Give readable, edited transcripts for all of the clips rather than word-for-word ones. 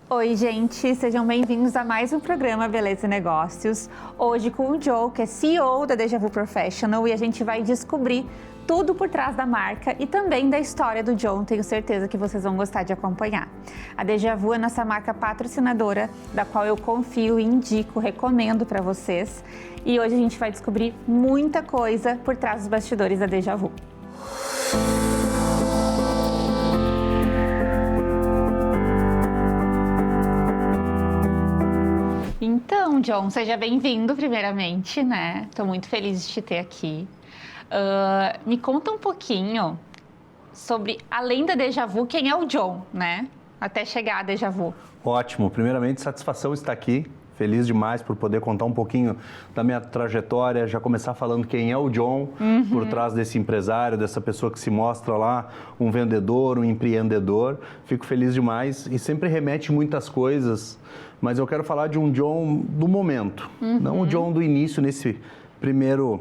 Oi, gente, sejam bem-vindos a mais um programa Beleza e Negócios. Hoje com o Joe, que é CEO da Deja Vu Professional, e a gente vai descobrir tudo por trás da marca e também da história do John. Tenho certeza que vocês vão gostar de acompanhar. A Deja Vu é nossa marca patrocinadora, da qual eu confio, indico, recomendo para vocês. E hoje a gente vai descobrir muita coisa por trás dos bastidores da Deja Vu. Então, John, seja bem-vindo primeiramente, né? Estou muito feliz de te ter aqui. Me conta um pouquinho sobre, além da Deja Vu, quem é o John, né? Até chegar a Deja Vu. Ótimo. Primeiramente, satisfação estar aqui. Feliz demais por poder contar um pouquinho da minha trajetória, já começar falando quem é o John por trás desse empresário, dessa pessoa que se mostra lá, um vendedor, um empreendedor. Fico feliz demais e sempre remete muitas coisas, mas eu quero falar de um John do momento, não o John do início, nesse primeiro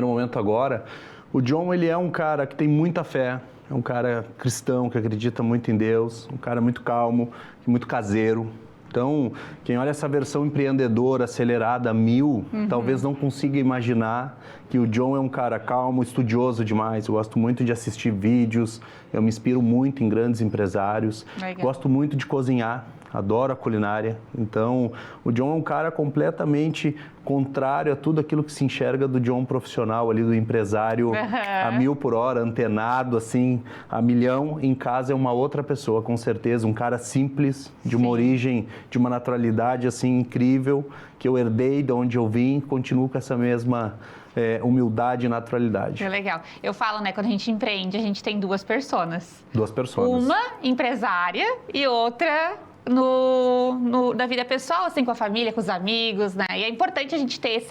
momento agora. O John, ele é um cara que tem muita fé, é um cara cristão, que acredita muito em Deus, um cara muito calmo, muito caseiro. Então, quem olha essa versão empreendedora, acelerada, 1000, talvez não consiga imaginar que o John é um cara calmo, estudioso demais. Eu gosto muito de assistir vídeos, eu me inspiro muito em grandes empresários. Legal. Gosto muito de cozinhar, adoro a culinária. Então, o John é um cara completamente contrário a tudo aquilo que se enxerga do John profissional ali, do empresário a 1000 por hora, antenado assim, a 1.000.000. Em casa é uma outra pessoa, com certeza, um cara simples, de uma origem, de uma naturalidade assim incrível, que eu herdei de onde eu vim, continuo com essa mesma humildade e naturalidade. Que legal. Eu falo, né, quando a gente empreende, a gente tem duas personas. Duas personas. Uma empresária e outra da vida pessoal, assim, com a família, com os amigos, né? E é importante a gente ter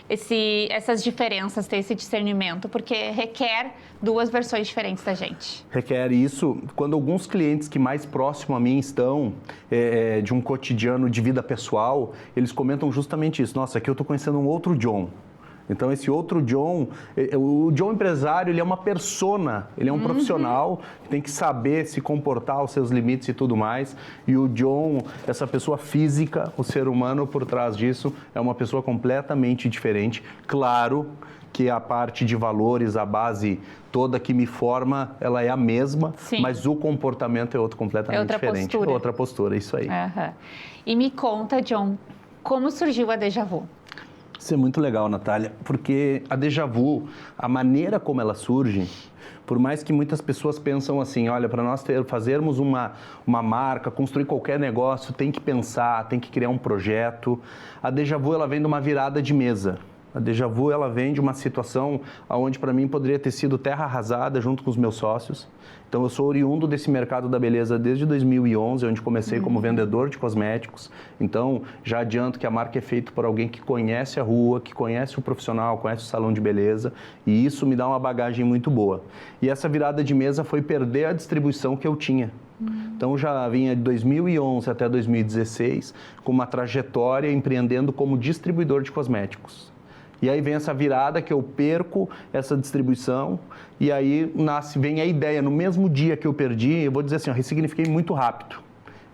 essas diferenças, ter esse discernimento, porque requer duas versões diferentes da gente. Requer isso. Quando alguns clientes que mais próximo a mim estão de um cotidiano de vida pessoal, eles comentam justamente isso. Nossa, aqui eu estou conhecendo um outro John. Então, esse outro John, o John empresário, ele é uma persona, ele é um profissional que tem que saber se comportar, os seus limites e tudo mais. E o John, essa pessoa física, o ser humano por trás disso, é uma pessoa completamente diferente. Claro que a parte de valores, a base toda que me forma, ela é a mesma, mas o comportamento é outro completamente diferente. Postura. Outra postura, isso aí. E me conta, John, como surgiu a Deja Vu? Isso é muito legal, Natália, porque a Deja Vu, a maneira como ela surge, por mais que muitas pessoas pensam assim, olha, para nós fazermos uma marca, construir qualquer negócio, tem que pensar, tem que criar um projeto. A Deja Vu, ela vem de uma virada de mesa. A Deja Vu, ela vem de uma situação onde para mim poderia ter sido terra arrasada junto com os meus sócios. Então eu sou oriundo desse mercado da beleza desde 2011, onde comecei como vendedor de cosméticos. Então já adianto que a marca é feita por alguém que conhece a rua, que conhece o profissional, conhece o salão de beleza, e isso me dá uma bagagem muito boa. E essa virada de mesa foi perder a distribuição que eu tinha. Então já vinha de 2011 até 2016 com uma trajetória empreendendo como distribuidor de cosméticos. E aí vem essa virada que eu perco essa distribuição e aí vem a ideia. No mesmo dia que eu perdi, eu vou dizer assim, eu ressignifiquei muito rápido.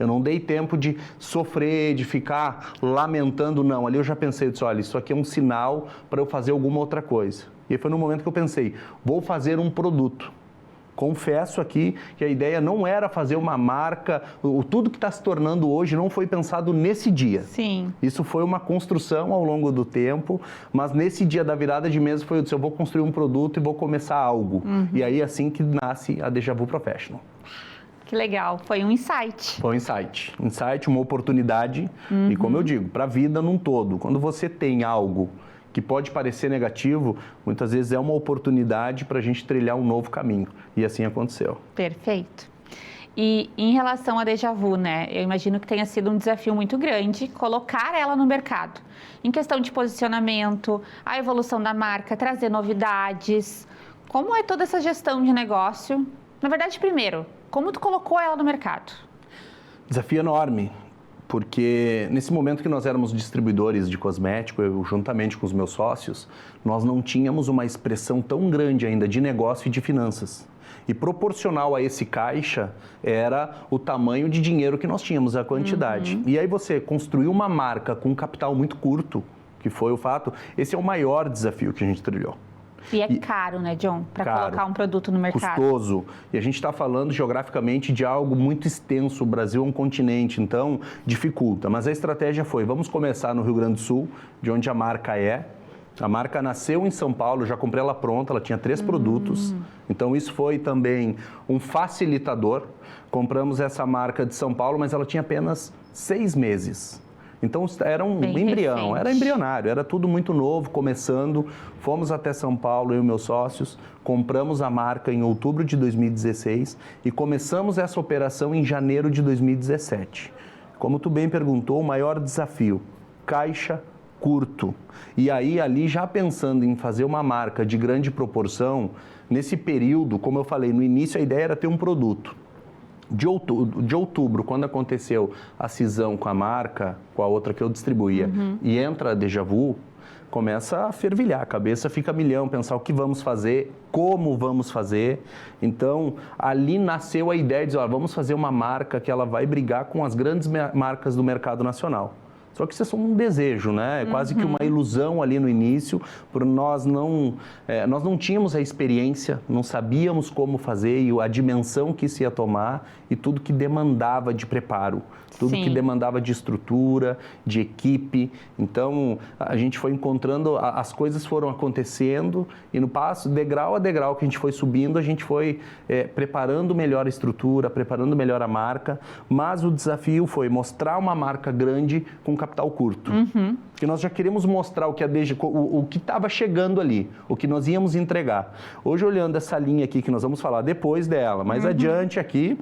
Eu não dei tempo de sofrer, de ficar lamentando, não. Ali eu já pensei, eu disse, olha, isso aqui é um sinal para eu fazer alguma outra coisa. E aí foi no momento que eu pensei, vou fazer um produto. Confesso aqui que a ideia não era fazer uma marca, tudo que está se tornando hoje não foi pensado nesse dia. Sim. Isso foi uma construção ao longo do tempo, mas nesse dia da virada de mesa foi eu disse, eu vou construir um produto e vou começar algo. E aí assim que nasce a Deja Vu Professional. Que legal, foi um insight. Foi um insight. Insight, uma oportunidade. E como eu digo, para a vida num todo, quando você tem algo que pode parecer negativo, muitas vezes é uma oportunidade para a gente trilhar um novo caminho. E assim aconteceu. Perfeito. E em relação à Deja Vu, né? Eu imagino que tenha sido um desafio muito grande colocar ela no mercado. Em questão de posicionamento, a evolução da marca, trazer novidades. Como é toda essa gestão de negócio? Na verdade, primeiro, como tu colocou ela no mercado? Desafio enorme. Porque nesse momento que nós éramos distribuidores de cosmético, eu juntamente com os meus sócios, nós não tínhamos uma expressão tão grande ainda de negócio e de finanças. E proporcional a esse caixa era o tamanho de dinheiro que nós tínhamos, a quantidade. E aí você construiu uma marca com um capital muito curto, que foi o fato, esse é o maior desafio que a gente trilhou. E é caro, né, John, para colocar um produto no mercado. Custoso. E a gente está falando geograficamente de algo muito extenso. O Brasil é um continente, então dificulta. Mas a estratégia foi, vamos começar no Rio Grande do Sul, de onde a marca é. A marca nasceu em São Paulo, eu já comprei ela pronta, ela tinha 3 produtos. Então isso foi também um facilitador. Compramos essa marca de São Paulo, mas ela tinha apenas 6 meses. Então era um embrião, recente. era embrionário, era tudo muito novo, começando. Fomos até São Paulo, eu e meus sócios, compramos a marca em outubro de 2016 e começamos essa operação em janeiro de 2017. Como tu bem perguntou, o maior desafio, caixa curto. E aí, ali, já pensando em fazer uma marca de grande proporção, nesse período, como eu falei, no início a ideia era ter um produto. De outubro, quando aconteceu a cisão com a marca, com a outra que eu distribuía, e entra a Deja Vu, começa a fervilhar, a cabeça fica a milhão, pensar o que vamos fazer, como vamos fazer. Então, ali nasceu a ideia de dizer, vamos fazer uma marca que ela vai brigar com as grandes marcas do mercado nacional. Só que isso é só um desejo, né? É quase que uma ilusão ali no início, por nós não tínhamos a experiência, não sabíamos como fazer e a dimensão que isso ia tomar e tudo que demandava de preparo, tudo que demandava de estrutura, de equipe. Então, a gente foi encontrando, as coisas foram acontecendo e no passo, degrau a degrau que a gente foi subindo, a gente foi preparando melhor a estrutura, preparando melhor a marca, mas o desafio foi mostrar uma marca grande com capital curto. Porque nós já queríamos mostrar o que estava chegando ali, o que nós íamos entregar. Hoje, olhando essa linha aqui, que nós vamos falar depois dela, mais adiante aqui,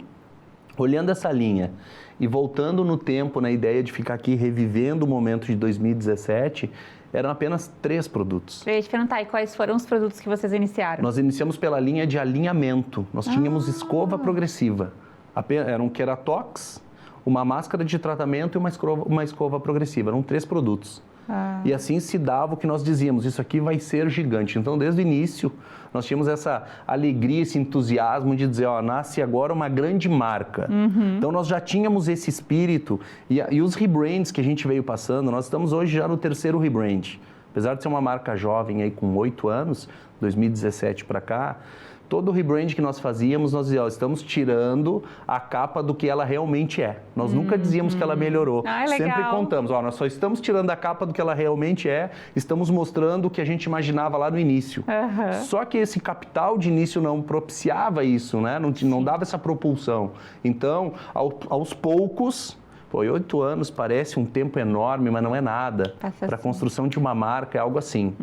olhando essa linha e voltando no tempo, na ideia de ficar aqui revivendo o momento de 2017, eram apenas 3 produtos. Eu ia te perguntar, e quais foram os produtos que vocês iniciaram? Nós iniciamos pela linha de alinhamento. Nós tínhamos escova progressiva. Era um Keratox, uma máscara de tratamento e uma escova progressiva. Eram 3 produtos. E assim se dava o que nós dizíamos, isso aqui vai ser gigante. Então, desde o início, nós tínhamos essa alegria, esse entusiasmo de dizer, nasce agora uma grande marca. Então, nós já tínhamos esse espírito e os rebrands que a gente veio passando, nós estamos hoje já no 3º rebrand. Apesar de ser uma marca jovem aí com 8 anos, 2017 para cá, todo o rebrand que nós fazíamos, nós dizíamos, estamos tirando a capa do que ela realmente é. Nós nunca dizíamos que ela melhorou. Sempre contamos, nós só estamos tirando a capa do que ela realmente é, estamos mostrando o que a gente imaginava lá no início. Só que esse capital de início não propiciava isso, né? Não dava essa propulsão. Então, aos poucos... 8 anos parece um tempo enorme, mas não é nada. Para a construção de uma marca é algo assim.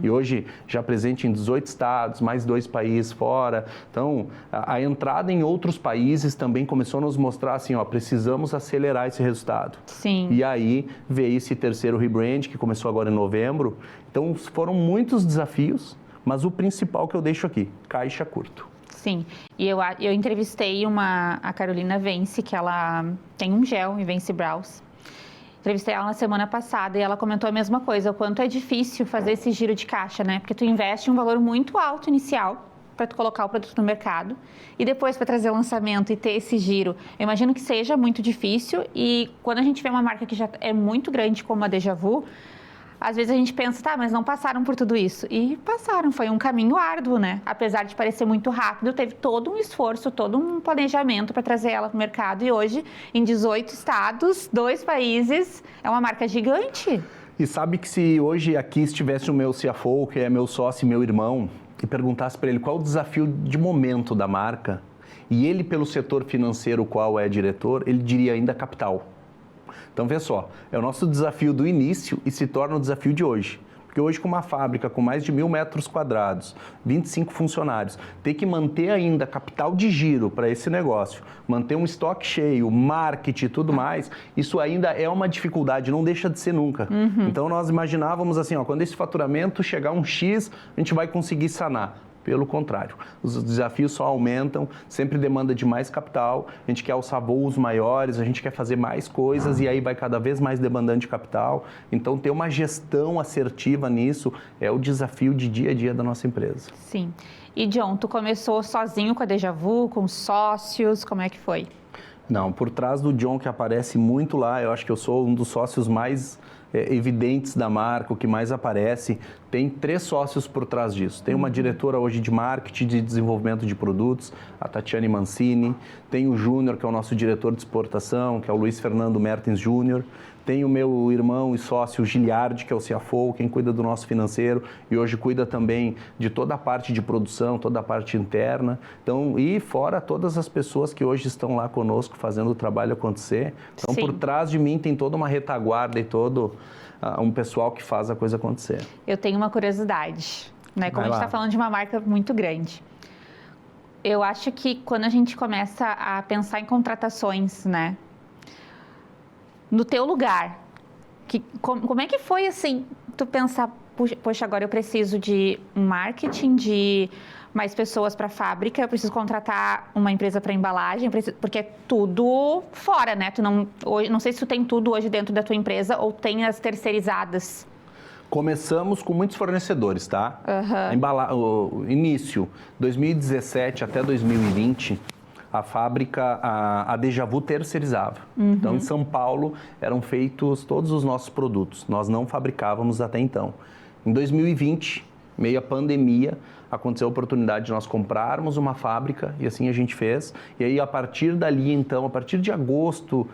E hoje, já presente em 18 estados, mais 2 países fora. Então, a entrada em outros países também começou a nos mostrar assim, precisamos acelerar esse resultado. E aí veio esse 3º rebrand, que começou agora em novembro. Então, foram muitos desafios, mas o principal que eu deixo aqui, caixa curto. Sim, e eu entrevistei a Carolina Vence, que ela tem um gel em Vence Brows. Entrevistei ela na semana passada e ela comentou a mesma coisa, o quanto é difícil fazer esse giro de caixa, né? Porque tu investe um valor muito alto inicial para tu colocar o produto no mercado e depois para trazer o lançamento e ter esse giro. Eu imagino que seja muito difícil e quando a gente vê uma marca que já é muito grande como a Deja Vu, às vezes a gente pensa, mas não passaram por tudo isso. E passaram, foi um caminho árduo, né? Apesar de parecer muito rápido, teve todo um esforço, todo um planejamento para trazer ela para o mercado. E hoje, em 18 estados, 2 países, é uma marca gigante. E sabe que se hoje aqui estivesse o meu CFO, que é meu sócio e meu irmão, e perguntasse para ele qual o desafio de momento da marca, e ele, pelo setor financeiro, qual é diretor, ele diria ainda capital. Então, vê só, é o nosso desafio do início e se torna o desafio de hoje. Porque hoje, com uma fábrica com mais de 1.000 metros quadrados, 25 funcionários, ter que manter ainda capital de giro para esse negócio, manter um estoque cheio, marketing e tudo mais, isso ainda é uma dificuldade, não deixa de ser nunca. Então, nós imaginávamos assim, quando esse faturamento chegar a um X, a gente vai conseguir sanar. Pelo contrário, os desafios só aumentam, sempre demanda de mais capital, a gente quer alçar voos maiores, a gente quer fazer mais coisas e aí vai cada vez mais demandando de capital. Então, ter uma gestão assertiva nisso é o desafio de dia a dia da nossa empresa. Sim. E, John, tu começou sozinho com a Deja Vu, com sócios, como é que foi? Não, por trás do John, que aparece muito lá, eu acho que eu sou um dos sócios mais evidentes da marca, o que mais aparece. Tem 3 sócios por trás disso. Tem uma diretora hoje de marketing, de desenvolvimento de produtos, a Tatiane Mancini. Tem o Júnior, que é o nosso diretor de exportação, que é o Luiz Fernando Mertens Júnior. Tem o meu irmão e sócio Giliardi, que é o CFO, quem cuida do nosso financeiro e hoje cuida também de toda a parte de produção, toda a parte interna. Então, e fora todas as pessoas que hoje estão lá conosco fazendo o trabalho acontecer. Então, Sim. Por trás de mim tem toda uma retaguarda e todo um pessoal que faz a coisa acontecer. Eu tenho uma curiosidade, né? Como a gente está falando de uma marca muito grande. Eu acho que quando a gente começa a pensar em contratações, né? No teu lugar, como é que foi assim, tu pensar, poxa, agora eu preciso de um marketing, de mais pessoas para a fábrica, eu preciso contratar uma empresa para embalagem, porque é tudo fora, né? Não sei se tu tem tudo hoje dentro da tua empresa ou tem as terceirizadas. Começamos com muitos fornecedores, tá? O início, 2017 até 2020... a fábrica, a Deja Vu terceirizava. Então, em São Paulo, eram feitos todos os nossos produtos. Nós não fabricávamos até então. Em 2020, meio à pandemia, aconteceu a oportunidade de nós comprarmos uma fábrica e assim a gente fez. E aí, a partir dali, então, a partir de agosto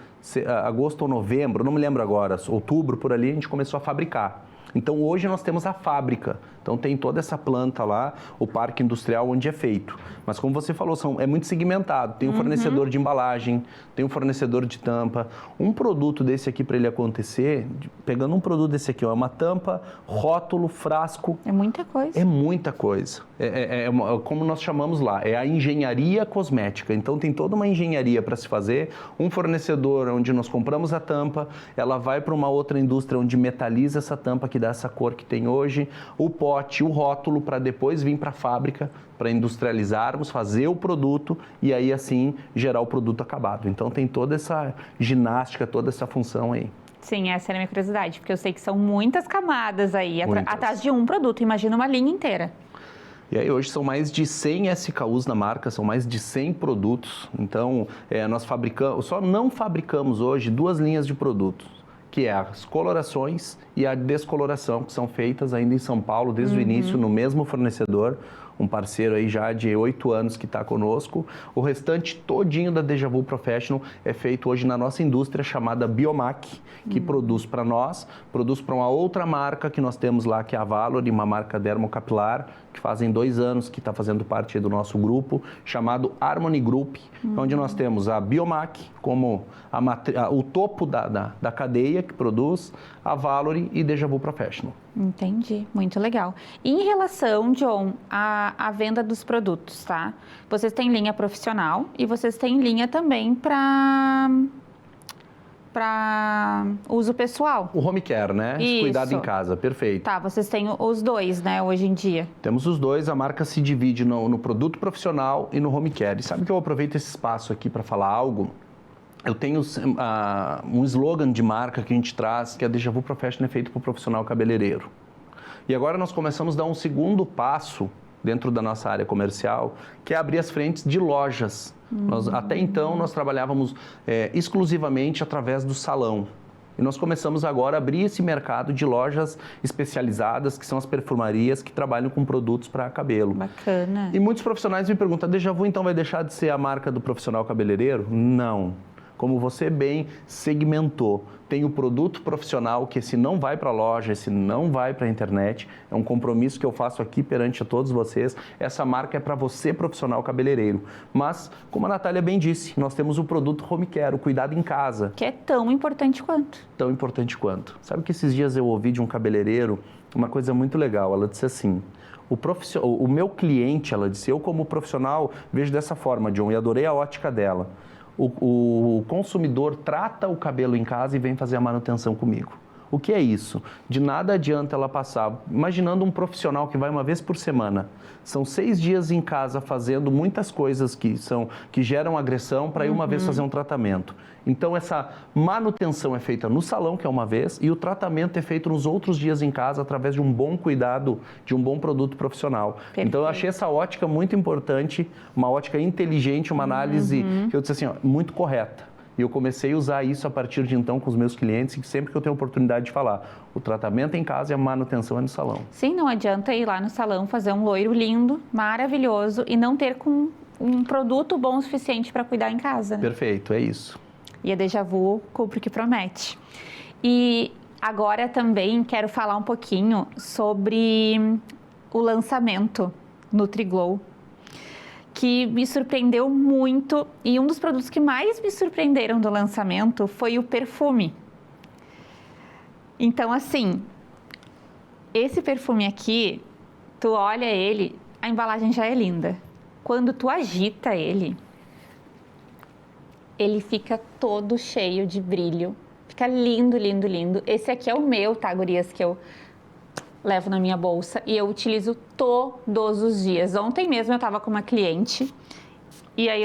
ou novembro, não me lembro agora, outubro, por ali, a gente começou a fabricar. Então, hoje nós temos a fábrica. Então, tem toda essa planta lá, o parque industrial onde é feito. Mas, como você falou, é muito segmentado. Tem um fornecedor de embalagem, tem um fornecedor de tampa. Um produto desse aqui, para ele acontecer, pegando um produto desse aqui, ó, é uma tampa, rótulo, frasco. É muita coisa. É muita coisa. Como nós chamamos lá, é a engenharia cosmética. Então, tem toda uma engenharia para se fazer. Um fornecedor onde nós compramos a tampa, ela vai para uma outra indústria onde metaliza essa tampa que dá essa cor que tem hoje, o pote, o rótulo, para depois vir para a fábrica, para industrializarmos, fazer o produto e aí assim gerar o produto acabado. Então tem toda essa ginástica, toda essa função aí. Sim, essa era a minha curiosidade, porque eu sei que são muitas camadas aí, atrás de um produto, imagina uma linha inteira. E aí hoje são mais de 100 SKUs na marca, são mais de 100 produtos. Então nós só não fabricamos hoje 2 linhas de produtos, que é as colorações e a descoloração, que são feitas ainda em São Paulo, desde o início, no mesmo fornecedor, um parceiro aí já de 8 anos que está conosco. O restante todinho da Deja Vu Professional é feito hoje na nossa indústria chamada Biomac, que produz para nós, produz para uma outra marca que nós temos lá, que é a Valor, uma marca dermocapilar, que fazem 2 anos que está fazendo parte do nosso grupo, chamado Harmony Group, onde nós temos a Biomac como o topo da cadeia que produz, a Valor e Deja Vu Professional. Entendi, muito legal. E em relação, John, à venda dos produtos, tá? Vocês têm linha profissional e vocês têm linha também para uso pessoal. O home care, né? Isso. Cuidado em casa, perfeito. Tá, vocês têm os dois, né, hoje em dia? Temos os dois, a marca se divide no produto profissional e no home care. E sabe que eu aproveito esse espaço aqui para falar algo? Eu tenho um slogan de marca que a gente traz, que a Deja Vu Professional é feito para o profissional cabeleireiro. E agora nós começamos a dar um segundo passo dentro da nossa área comercial, que é abrir as frentes de lojas. Até então, nós trabalhávamos exclusivamente através do salão. E nós começamos agora a abrir esse mercado de lojas especializadas, que são as perfumarias, que trabalham com produtos para cabelo. Bacana. E muitos profissionais me perguntam, a Deja Vu então vai deixar de ser a marca do profissional cabeleireiro? Não. Como você bem segmentou, tem o produto profissional, que esse não vai para a loja, esse não vai para a internet. É um compromisso que eu faço aqui perante a todos vocês. Essa marca é para você, profissional cabeleireiro. Mas, como a Natália bem disse, nós temos o produto home care, o cuidado em casa. Que é tão importante quanto. Tão importante quanto. Sabe que esses dias eu ouvi de um cabeleireiro uma coisa muito legal. Ela disse assim, o meu cliente, ela disse, eu como profissional vejo dessa forma, John, e adorei a ótica dela. O consumidor trata o cabelo em casa e vem fazer a manutenção comigo. O que é isso? De nada adianta ela passar, imaginando um profissional que vai uma vez por semana, são 6 dias em casa fazendo muitas coisas que geram agressão para ir uma vez fazer um tratamento. Então, essa manutenção é feita no salão, que é uma vez, e o tratamento é feito nos outros dias em casa através de um bom cuidado, de um bom produto profissional. Perfeito. Então, eu achei essa ótica muito importante, uma ótica inteligente, uma análise que eu disse assim, ó, muito correta. E eu comecei a usar isso a partir de então com os meus clientes, e sempre que eu tenho oportunidade de falar, o tratamento é em casa e a manutenção é no salão. Sim, não adianta ir lá no salão fazer um loiro lindo, maravilhoso, e não ter com um produto bom o suficiente para cuidar em casa. Perfeito, é isso. E a Deja Vu cumpre o que promete. E agora também quero falar um pouquinho sobre o lançamento NutriGlow, que me surpreendeu muito, e um dos produtos que mais me surpreenderam do lançamento foi o perfume. Então, assim, esse perfume aqui, tu olha ele, a embalagem já é linda. Quando tu agita ele fica todo cheio de brilho, fica lindo, lindo, lindo. Esse aqui é o meu, tá, gurias, que eu levo na minha bolsa e eu utilizo todos os dias. Ontem mesmo eu tava com uma cliente e aí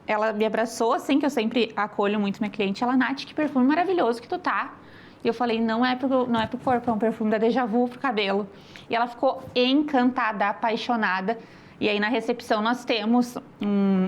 ela me abraçou, assim, que eu sempre acolho muito minha cliente. Ela, Nath, que perfume maravilhoso que tu tá. E eu falei, não é pro corpo, é um perfume da Deja Vu pro cabelo. E ela ficou encantada, apaixonada. E aí na recepção nós temos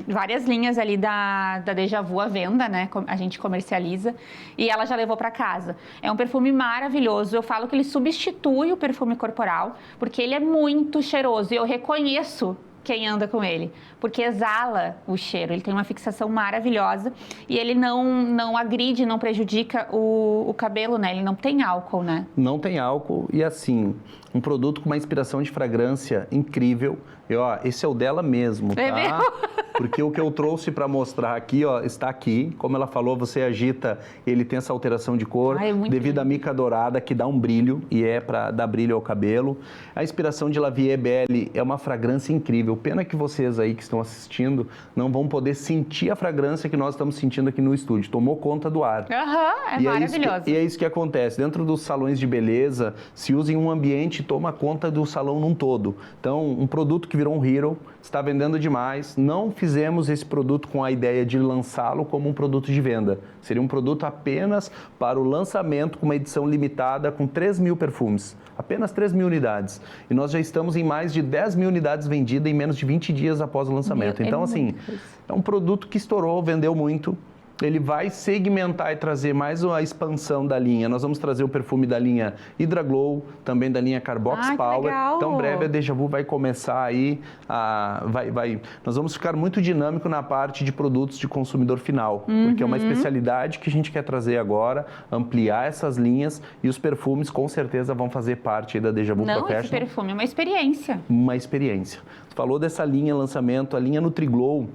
várias linhas ali da Deja Vu à venda, né? A gente comercializa e ela já levou para casa. É um perfume maravilhoso. Eu falo que ele substitui o perfume corporal porque ele é muito cheiroso e eu reconheço quem anda com ele, porque exala o cheiro, ele tem uma fixação maravilhosa e ele não agride, não prejudica o cabelo, né? Ele não tem álcool, né? Não tem álcool e assim, um produto com uma inspiração de fragrância incrível. E, ó, esse é o dela mesmo, tá? É mesmo? Porque o que eu trouxe para mostrar aqui, ó, está aqui. Como ela falou, você agita, ele tem essa alteração de cor devido à mica dourada, que dá um brilho e é para dar brilho ao cabelo. A inspiração de La Vie Belle é uma fragrância incrível. Pena que vocês aí que estão assistindo não vão poder sentir a fragrância que nós estamos sentindo aqui no estúdio. Tomou conta do ar. É maravilhoso. E é isso que acontece. Dentro dos salões de beleza, se usa em um ambiente, toma conta do salão num todo. Então, um produto que virou um hero, está vendendo demais. Não fizemos esse produto com a ideia de lançá-lo como um produto de venda. Seria um produto apenas para o lançamento com uma edição limitada com 3.000 perfumes. Apenas 3.000 unidades. E nós já estamos em mais de 10.000 unidades vendidas em menos de 20 dias após o lançamento. Então, assim, é um produto que estourou, vendeu muito. Ele vai segmentar e trazer mais uma expansão da linha. Nós vamos trazer o perfume da linha Hydra Glow, também da linha Carbox Power. Legal. Então, breve a Deja Vu vai começar aí nós vamos ficar muito dinâmico na parte de produtos de consumidor final, porque é uma especialidade que a gente quer trazer agora, ampliar essas linhas e os perfumes com certeza vão fazer parte aí da Deja Vu Professional. Não, esse perfume é uma experiência. Uma experiência. Você falou dessa linha lançamento, a linha NutriGlow.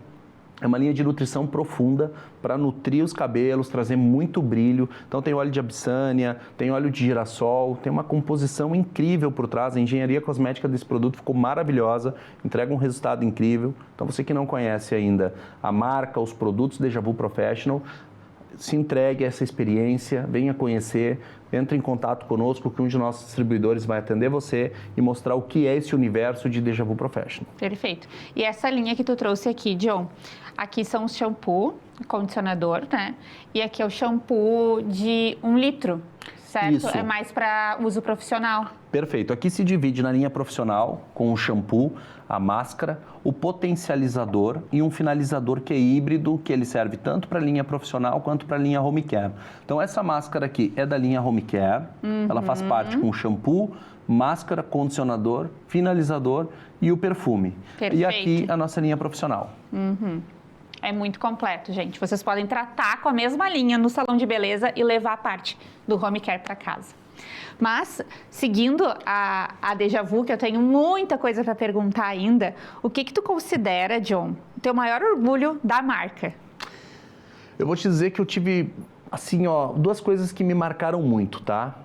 É uma linha de nutrição profunda para nutrir os cabelos, trazer muito brilho. Então tem óleo de abissânia, tem óleo de girassol, tem uma composição incrível por trás. A engenharia cosmética desse produto ficou maravilhosa, entrega um resultado incrível. Então você que não conhece ainda a marca, os produtos Deja Vu Professional, se entregue a essa experiência, venha conhecer, entre em contato conosco que um de nossos distribuidores vai atender você e mostrar o que é esse universo de Deja Vu Professional. Perfeito. E essa linha que tu trouxe aqui, John, aqui são os shampoo, condicionador, né? E aqui é o shampoo de 1 litro, certo? Isso. É mais para uso profissional. Perfeito. Aqui se divide na linha profissional com o shampoo, a máscara, o potencializador e um finalizador que é híbrido, que ele serve tanto para a linha profissional quanto para a linha home care. Então essa máscara aqui é da linha home care, ela faz parte com o shampoo, máscara, condicionador, finalizador e o perfume. Perfeito. E aqui a nossa linha profissional. É muito completo, gente. Vocês podem tratar com a mesma linha no salão de beleza e levar a parte do home care para casa. Mas, seguindo a Deja Vu, que eu tenho muita coisa para perguntar ainda, o que tu considera, John, o teu maior orgulho da marca? Eu vou te dizer que eu tive, assim, ó, 2 coisas que me marcaram muito, tá?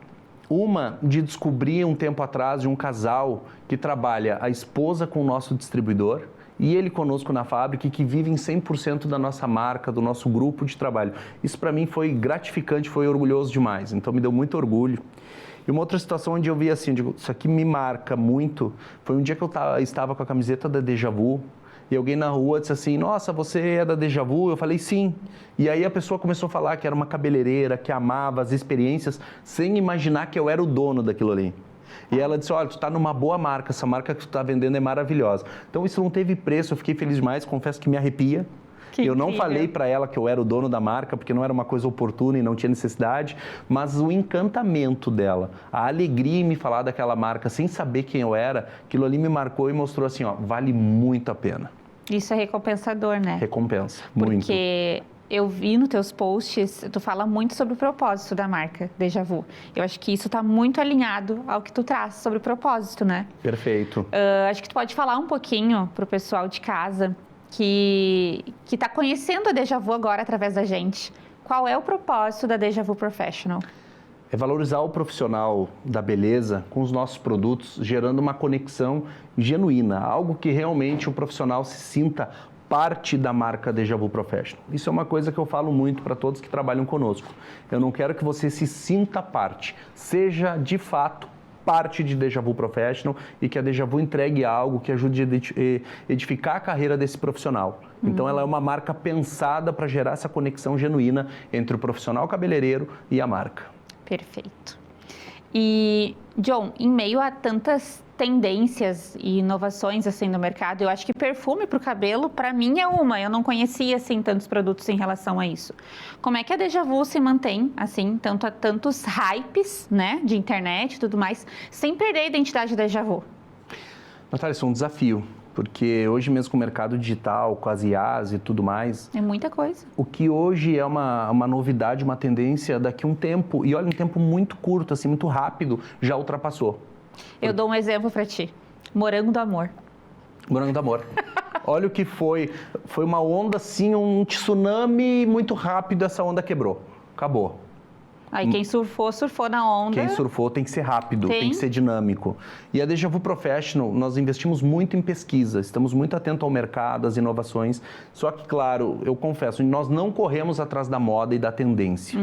Uma de descobrir um tempo atrás de um casal que trabalha a esposa com o nosso distribuidor e ele conosco na fábrica e que vivem 100% da nossa marca, do nosso grupo de trabalho. Isso para mim foi gratificante, foi orgulhoso demais, então me deu muito orgulho. E uma outra situação onde eu vi assim, digo, isso aqui me marca muito, foi um dia que eu estava com a camiseta da Deja Vu, e alguém na rua disse assim, nossa, você é da Deja Vu? Eu falei, sim. E aí a pessoa começou a falar que era uma cabeleireira, que amava as experiências, sem imaginar que eu era o dono daquilo ali. E ela disse, olha, tu tá numa boa marca, essa marca que tu tá vendendo é maravilhosa. Então isso não teve preço, eu fiquei feliz demais, confesso que me arrepia. Eu não falei para ela que eu era o dono da marca, porque não era uma coisa oportuna e não tinha necessidade, mas o encantamento dela, a alegria em me falar daquela marca sem saber quem eu era, aquilo ali me marcou e mostrou assim, ó, vale muito a pena. Isso é recompensador, né? Recompensa, muito. Porque eu vi nos teus posts, tu fala muito sobre o propósito da marca Deja Vu. Eu acho que isso está muito alinhado ao que tu traz sobre o propósito, né? Perfeito. Acho que tu pode falar um pouquinho para o pessoal de casa que está conhecendo a Deja Vu agora através da gente. Qual é o propósito da Deja Vu Professional? É valorizar o profissional da beleza com os nossos produtos, gerando uma conexão genuína, algo que realmente o profissional se sinta parte da marca Deja Vu Professional. Isso é uma coisa que eu falo muito para todos que trabalham conosco. Eu não quero que você se sinta parte, seja de fato parte de Deja Vu Professional e que a Deja Vu entregue algo que ajude a edificar a carreira desse profissional. Então ela é uma marca pensada para gerar essa conexão genuína entre o profissional cabeleireiro e a marca. Perfeito. E, John, em meio a tantas tendências e inovações assim no mercado, eu acho que perfume para o cabelo, para mim, é uma. Eu não conhecia assim tantos produtos em relação a isso. Como é que a Deja Vu se mantém assim, tantos hypes, né, de internet e tudo mais, sem perder a identidade da Deja Vu? Natália, isso é um desafio. Porque hoje mesmo com o mercado digital, com as IAs e tudo mais... É muita coisa. O que hoje é uma novidade, uma tendência, daqui a um tempo, e olha, um tempo muito curto, assim, muito rápido, já ultrapassou. Eu dou um exemplo para ti. Morango do amor. Morango do amor. Olha o que foi. Foi uma onda, assim, um tsunami muito rápido, essa onda quebrou. Acabou. Aí quem surfou na onda. Quem surfou tem que ser rápido, tem que ser dinâmico. E a Deja Vu Professional, nós investimos muito em pesquisa, estamos muito atentos ao mercado, às inovações. Só que, claro, eu confesso, nós não corremos atrás da moda e da tendência.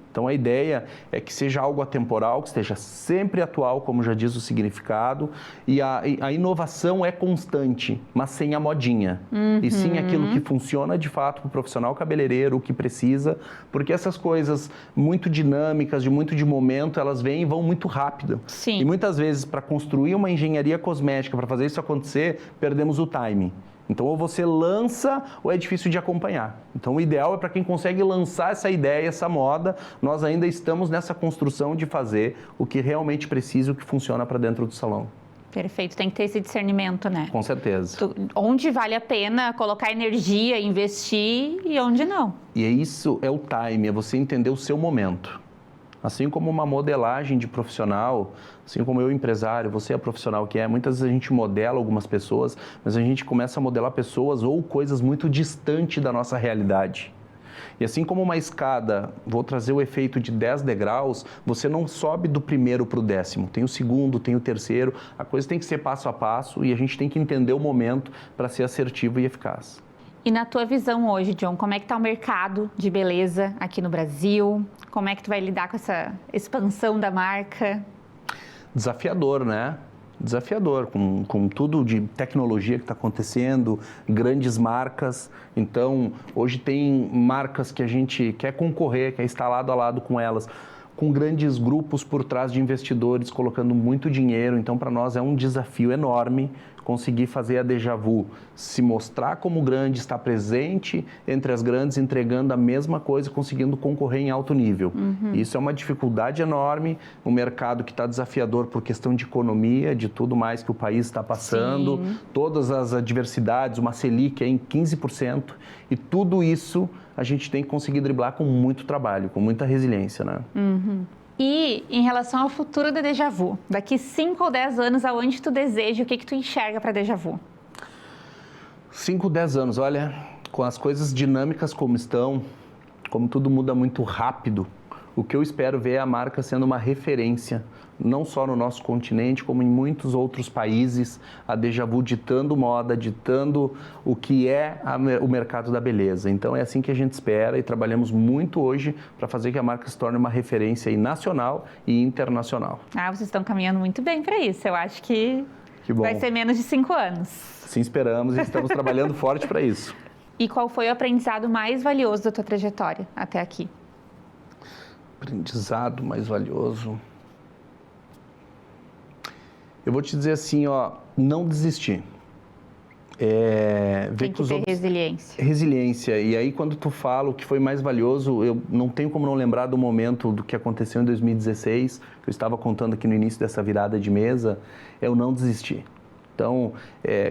Então a ideia é que seja algo atemporal, que esteja sempre atual, como já diz o significado. E a inovação é constante, mas sem a modinha. E sim aquilo que funciona de fato para o profissional cabeleireiro, o que precisa. Porque essas coisas muito dinâmicas, muito de momento, elas vêm e vão muito rápido. Sim. E muitas vezes, para construir uma engenharia cosmética, para fazer isso acontecer, perdemos o timing. Então, ou você lança ou é difícil de acompanhar. Então, o ideal é para quem consegue lançar essa ideia, essa moda, nós ainda estamos nessa construção de fazer o que realmente precisa, o que funciona para dentro do salão. Perfeito, tem que ter esse discernimento, né? Com certeza. Onde vale a pena colocar energia, investir e onde não. E isso é o time, é você entender o seu momento. Assim como uma modelagem de profissional, assim como eu empresário, você é profissional que é, muitas vezes a gente modela algumas pessoas, mas a gente começa a modelar pessoas ou coisas muito distantes da nossa realidade. E assim como uma escada, vou trazer o efeito de 10 degraus, você não sobe do primeiro para o 10º, tem o segundo, tem o terceiro, a coisa tem que ser passo a passo e a gente tem que entender o momento para ser assertivo e eficaz. E na tua visão hoje, John, como é que está o mercado de beleza aqui no Brasil? Como é que tu vai lidar com essa expansão da marca? Desafiador, né? Desafiador, com tudo de tecnologia que está acontecendo, grandes marcas. Então, hoje tem marcas que a gente quer concorrer, quer estar lado a lado com elas, com grandes grupos por trás de investidores, colocando muito dinheiro. Então, para nós é um desafio enorme conseguir fazer a Deja Vu se mostrar como grande, estar presente entre as grandes, entregando a mesma coisa, conseguindo concorrer em alto nível. Isso é uma dificuldade enorme, um mercado que está desafiador por questão de economia, de tudo mais que o país está passando, Sim. Todas as adversidades, uma Selic em 15%, e tudo isso a gente tem que conseguir driblar com muito trabalho, com muita resiliência, né? E em relação ao futuro da Deja Vu, daqui 5 ou 10 anos, aonde tu deseja, o que tu enxerga para a Deja Vu? 5, 10 anos, olha, com as coisas dinâmicas como estão, como tudo muda muito rápido, O que eu espero ver é a marca sendo uma referência, não só no nosso continente, como em muitos outros países, a Deja Vu ditando moda, ditando o que é o mercado da beleza. Então é assim que a gente espera e trabalhamos muito hoje para fazer que a marca se torne uma referência aí nacional e internacional. Vocês estão caminhando muito bem para isso. Eu acho que bom. Vai ser menos de 5 anos. Sim, esperamos e estamos trabalhando forte para isso. E qual foi o aprendizado mais valioso da tua trajetória até aqui? Aprendizado mais valioso... Eu vou te dizer assim, não desistir. Tem que ter resiliência. Resiliência. E aí, quando tu fala o que foi mais valioso, eu não tenho como não lembrar do momento do que aconteceu em 2016, que eu estava contando aqui no início dessa virada de mesa, eu não desisti. Então,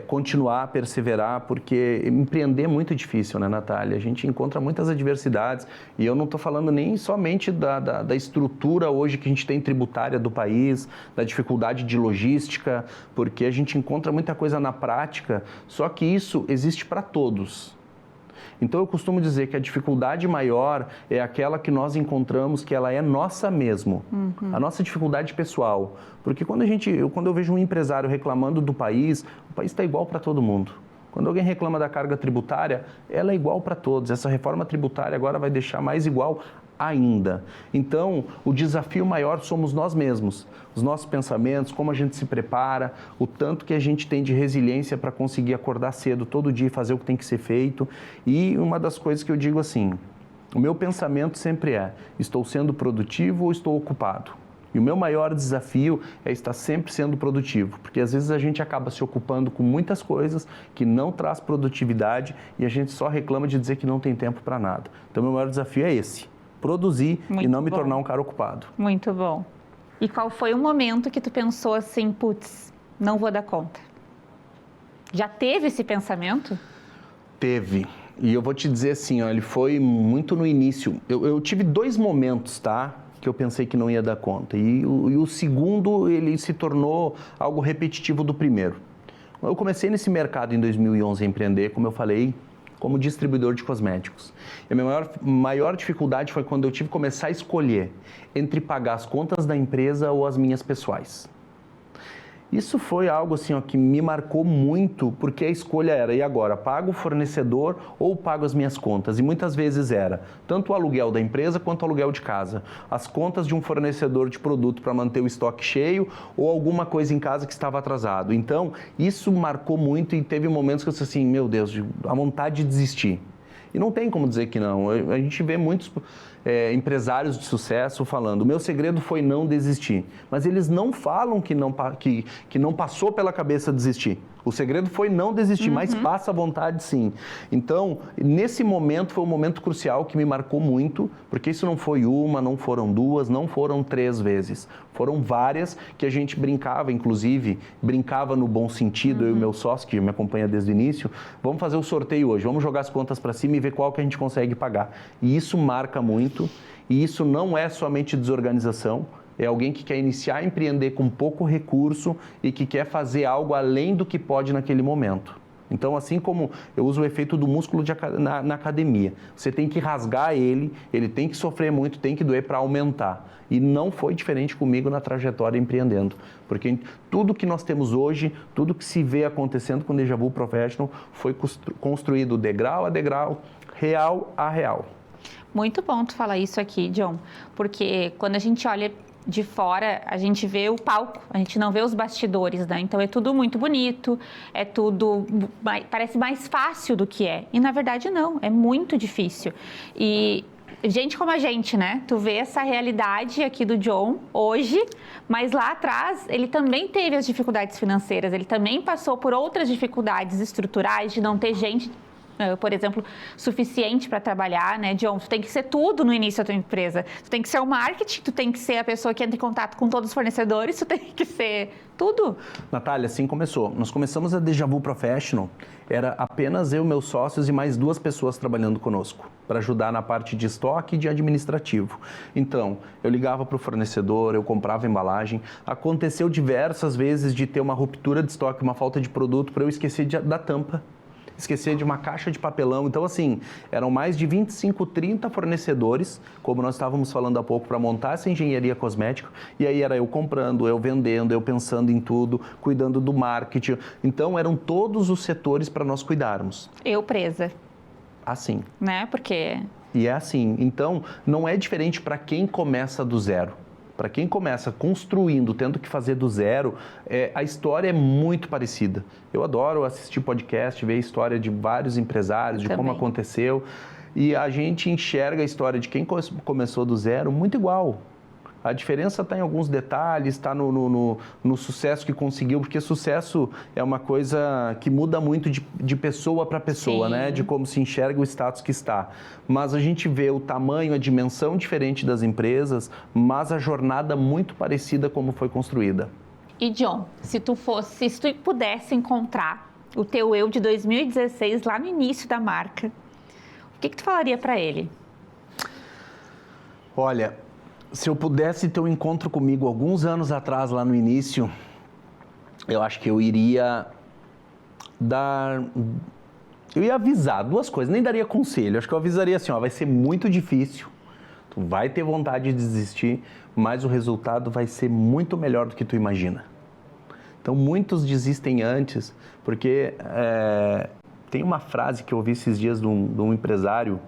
continuar, perseverar, porque empreender é muito difícil, né, Natália? A gente encontra muitas adversidades e eu não estou falando nem somente da estrutura hoje que a gente tem tributária do país, da dificuldade de logística, porque a gente encontra muita coisa na prática, só que isso existe para todos. Então, eu costumo dizer que a dificuldade maior é aquela que nós encontramos, que ela é nossa mesmo, a nossa dificuldade pessoal. Porque quando eu vejo um empresário reclamando do país, o país está igual para todo mundo. Quando alguém reclama da carga tributária, ela é igual para todos. Essa reforma tributária agora vai deixar mais igual ainda. Então, o desafio maior somos nós mesmos, os nossos pensamentos, como a gente se prepara, o tanto que a gente tem de resiliência para conseguir acordar cedo todo dia e fazer o que tem que ser feito. E uma das coisas que eu digo assim, o meu pensamento sempre é, estou sendo produtivo ou estou ocupado? E o meu maior desafio é estar sempre sendo produtivo, porque às vezes a gente acaba se ocupando com muitas coisas que não traz produtividade e a gente só reclama de dizer que não tem tempo para nada. Então, meu maior desafio é esse. Produzir e não me tornar um cara ocupado. Muito bom. E qual foi o momento que tu pensou assim, putz, não vou dar conta? Já teve esse pensamento? Teve. E eu vou te dizer assim, ele foi muito no início. Eu tive 2 momentos, tá? Que eu pensei que não ia dar conta. E o segundo, ele se tornou algo repetitivo do primeiro. Eu comecei nesse mercado em 2011 a empreender, como eu falei, como distribuidor de cosméticos. E a minha maior dificuldade foi quando eu tive que começar a escolher entre pagar as contas da empresa ou as minhas pessoais. Isso foi algo assim, que me marcou muito, porque a escolha era, e agora, pago o fornecedor ou pago as minhas contas? E muitas vezes era tanto o aluguel da empresa quanto o aluguel de casa. As contas de um fornecedor de produto para manter o estoque cheio ou alguma coisa em casa que estava atrasado. Então, isso marcou muito e teve momentos que eu disse assim, meu Deus, a vontade de desistir. E não tem como dizer que não. A gente vê muitos empresários de sucesso falando, o meu segredo foi não desistir. Mas eles não falam que não passou pela cabeça desistir. O segredo foi não desistir, mas passa a vontade sim. Então, nesse momento foi um momento crucial que me marcou muito, porque isso não foi uma, não foram 2, não foram 3 vezes. Foram várias que a gente brincava, inclusive, brincava no bom sentido, eu e meu sócio, que me acompanha desde o início, vamos fazer o sorteio hoje, vamos jogar as contas para cima e ver qual que a gente consegue pagar. E isso marca muito, e isso não é somente desorganização, é alguém que quer iniciar a empreender com pouco recurso e que quer fazer algo além do que pode naquele momento. Então, assim como eu uso o efeito do músculo na academia, você tem que rasgar ele tem que sofrer muito, tem que doer para aumentar. E não foi diferente comigo na trajetória empreendendo. Porque tudo que nós temos hoje, tudo que se vê acontecendo com o Deja Vu Professional foi construído degrau a degrau, real a real. Muito bom tu falar isso aqui, John, porque quando a gente olha de fora, a gente vê o palco, a gente não vê os bastidores, né? Então, é tudo muito bonito, parece mais fácil do que é. E, na verdade, não, é muito difícil. E gente como a gente, né? Tu vê essa realidade aqui do John hoje, mas lá atrás ele também teve as dificuldades financeiras, ele também passou por outras dificuldades estruturais de não ter gente, por exemplo, suficiente para trabalhar, né, John? Tu tem que ser tudo no início da tua empresa. Tu tem que ser o marketing, tu tem que ser a pessoa que entra em contato com todos os fornecedores, tu tem que ser tudo. Natália, assim começou. Nós começamos a Deja Vu Professional, era apenas eu, meus sócios e mais 2 pessoas trabalhando conosco, para ajudar na parte de estoque e de administrativo. Então, eu ligava para o fornecedor, eu comprava embalagem. Aconteceu diversas vezes de ter uma ruptura de estoque, uma falta de produto, para eu esquecer da tampa. esquecer de uma caixa de papelão. Então, assim, eram mais de 25, 30 fornecedores, como nós estávamos falando há pouco, para montar essa engenharia cosmética. E aí era eu comprando, eu vendendo, eu pensando em tudo, cuidando do marketing. Então, eram todos os setores para nós cuidarmos. Eu presa. Assim. Né? Porque... E é assim. Então, não é diferente para quem começa do zero. Para quem começa construindo, tendo que fazer do zero, a história é muito parecida. Eu adoro assistir podcast, ver a história de vários empresários, de como aconteceu. E a gente enxerga a história de quem começou do zero muito igual. A diferença está em alguns detalhes, está no sucesso que conseguiu, porque sucesso é uma coisa que muda muito de pessoa para pessoa, né? De como se enxerga o status que está. Mas a gente vê o tamanho, a dimensão diferente das empresas, mas a jornada muito parecida como foi construída. E John, se tu pudesse encontrar o teu eu de 2016 lá no início da marca, o que tu falaria para ele? Olha, se eu pudesse ter um encontro comigo alguns anos atrás, lá no início, eu acho que eu iria avisar duas coisas, nem daria conselho. Acho que eu avisaria assim, vai ser muito difícil, tu vai ter vontade de desistir, mas o resultado vai ser muito melhor do que tu imagina. Então, muitos desistem antes, porque tem uma frase que eu ouvi esses dias de um empresário,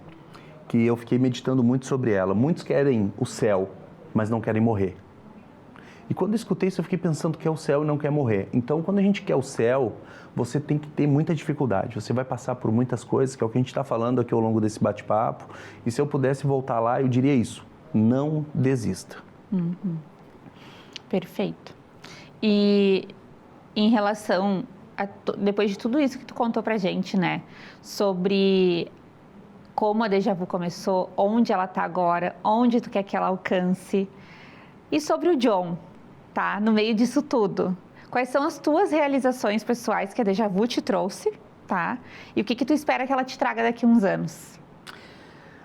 que eu fiquei meditando muito sobre ela. Muitos querem o céu, mas não querem morrer. E quando eu escutei isso, eu fiquei pensando que é o céu e não quer morrer. Então, quando a gente quer o céu, você tem que ter muita dificuldade. Você vai passar por muitas coisas, que é o que a gente está falando aqui ao longo desse bate-papo. E se eu pudesse voltar lá, eu diria isso. Não desista. Uhum. Perfeito. E em relação depois de tudo isso que tu contou pra gente, né? Sobre como a Deja Vu começou, onde ela está agora, onde tu quer que ela alcance. E sobre o John, tá? No meio disso tudo. Quais são as tuas realizações pessoais que a Deja Vu te trouxe, tá? E o que tu espera que ela te traga daqui a uns anos?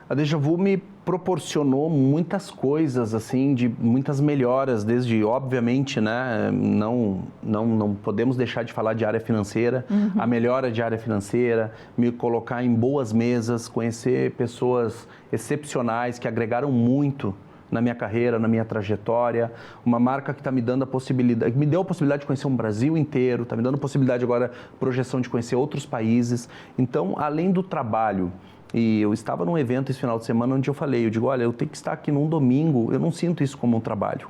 A Deja Vu me proporcionou muitas coisas, assim, de muitas melhoras, desde, obviamente, né, não podemos deixar de falar de área financeira, a melhora de área financeira, me colocar em boas mesas, conhecer pessoas excepcionais que agregaram muito na minha carreira, na minha trajetória, uma marca que está me dando a possibilidade, me deu a possibilidade de conhecer um Brasil inteiro, está me dando a possibilidade agora, projeção de conhecer outros países. Então, além do trabalho, e eu estava num evento esse final de semana onde eu falei, eu digo, olha, eu tenho que estar aqui num domingo, eu não sinto isso como um trabalho.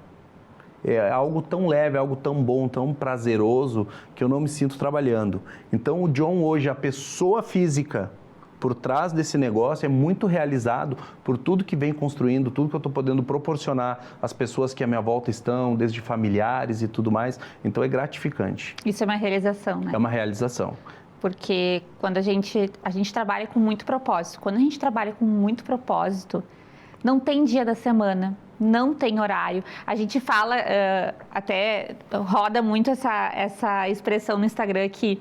É algo tão leve, algo tão bom, tão prazeroso, que eu não me sinto trabalhando. Então, o John hoje, a pessoa física por trás desse negócio, é muito realizado por tudo que vem construindo, tudo que eu estou podendo proporcionar às pessoas que à minha volta estão, desde familiares e tudo mais. Então, é gratificante. Isso é uma realização, né? É uma realização. Porque quando a gente trabalha com muito propósito. Quando a gente trabalha com muito propósito, não tem dia da semana, não tem horário. A gente fala, até roda muito essa expressão no Instagram que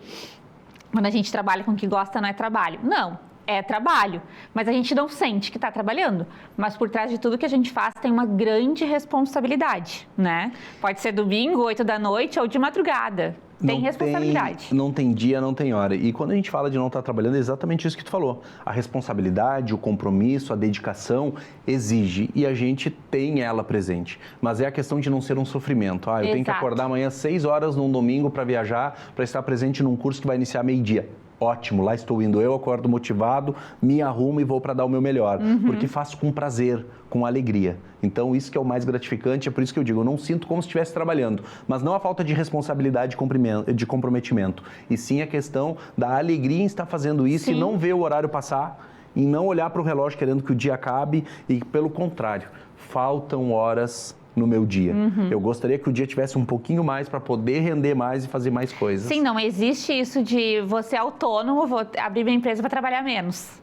quando a gente trabalha com o que gosta não é trabalho. Não, é trabalho, mas a gente não sente que está trabalhando. Mas por trás de tudo que a gente faz tem uma grande responsabilidade, né? Pode ser domingo, 8 da noite ou de madrugada. Tem responsabilidade. Não tem dia, não tem hora. E quando a gente fala de não estar trabalhando, é exatamente isso que tu falou. A responsabilidade, o compromisso, a dedicação exige e a gente tem ela presente. Mas é a questão de não ser um sofrimento. Eu tenho que acordar amanhã às 6 horas num domingo para viajar, para estar presente num curso que vai iniciar meio-dia. Ótimo, lá estou indo eu, acordo motivado, me arrumo e vou para dar o meu melhor. Porque faço com prazer, com alegria. Então, isso que é o mais gratificante, é por isso que eu digo, eu não sinto como se estivesse trabalhando. Mas não a falta de responsabilidade de comprometimento. E sim a questão da alegria em estar fazendo isso e não ver o horário passar, e não olhar para o relógio querendo que o dia acabe. E, pelo contrário, faltam horas no meu dia. Eu gostaria que o dia tivesse um pouquinho mais para poder render mais e fazer mais coisas. Sim, não existe isso de você é autônomo, vou abrir minha empresa para trabalhar menos.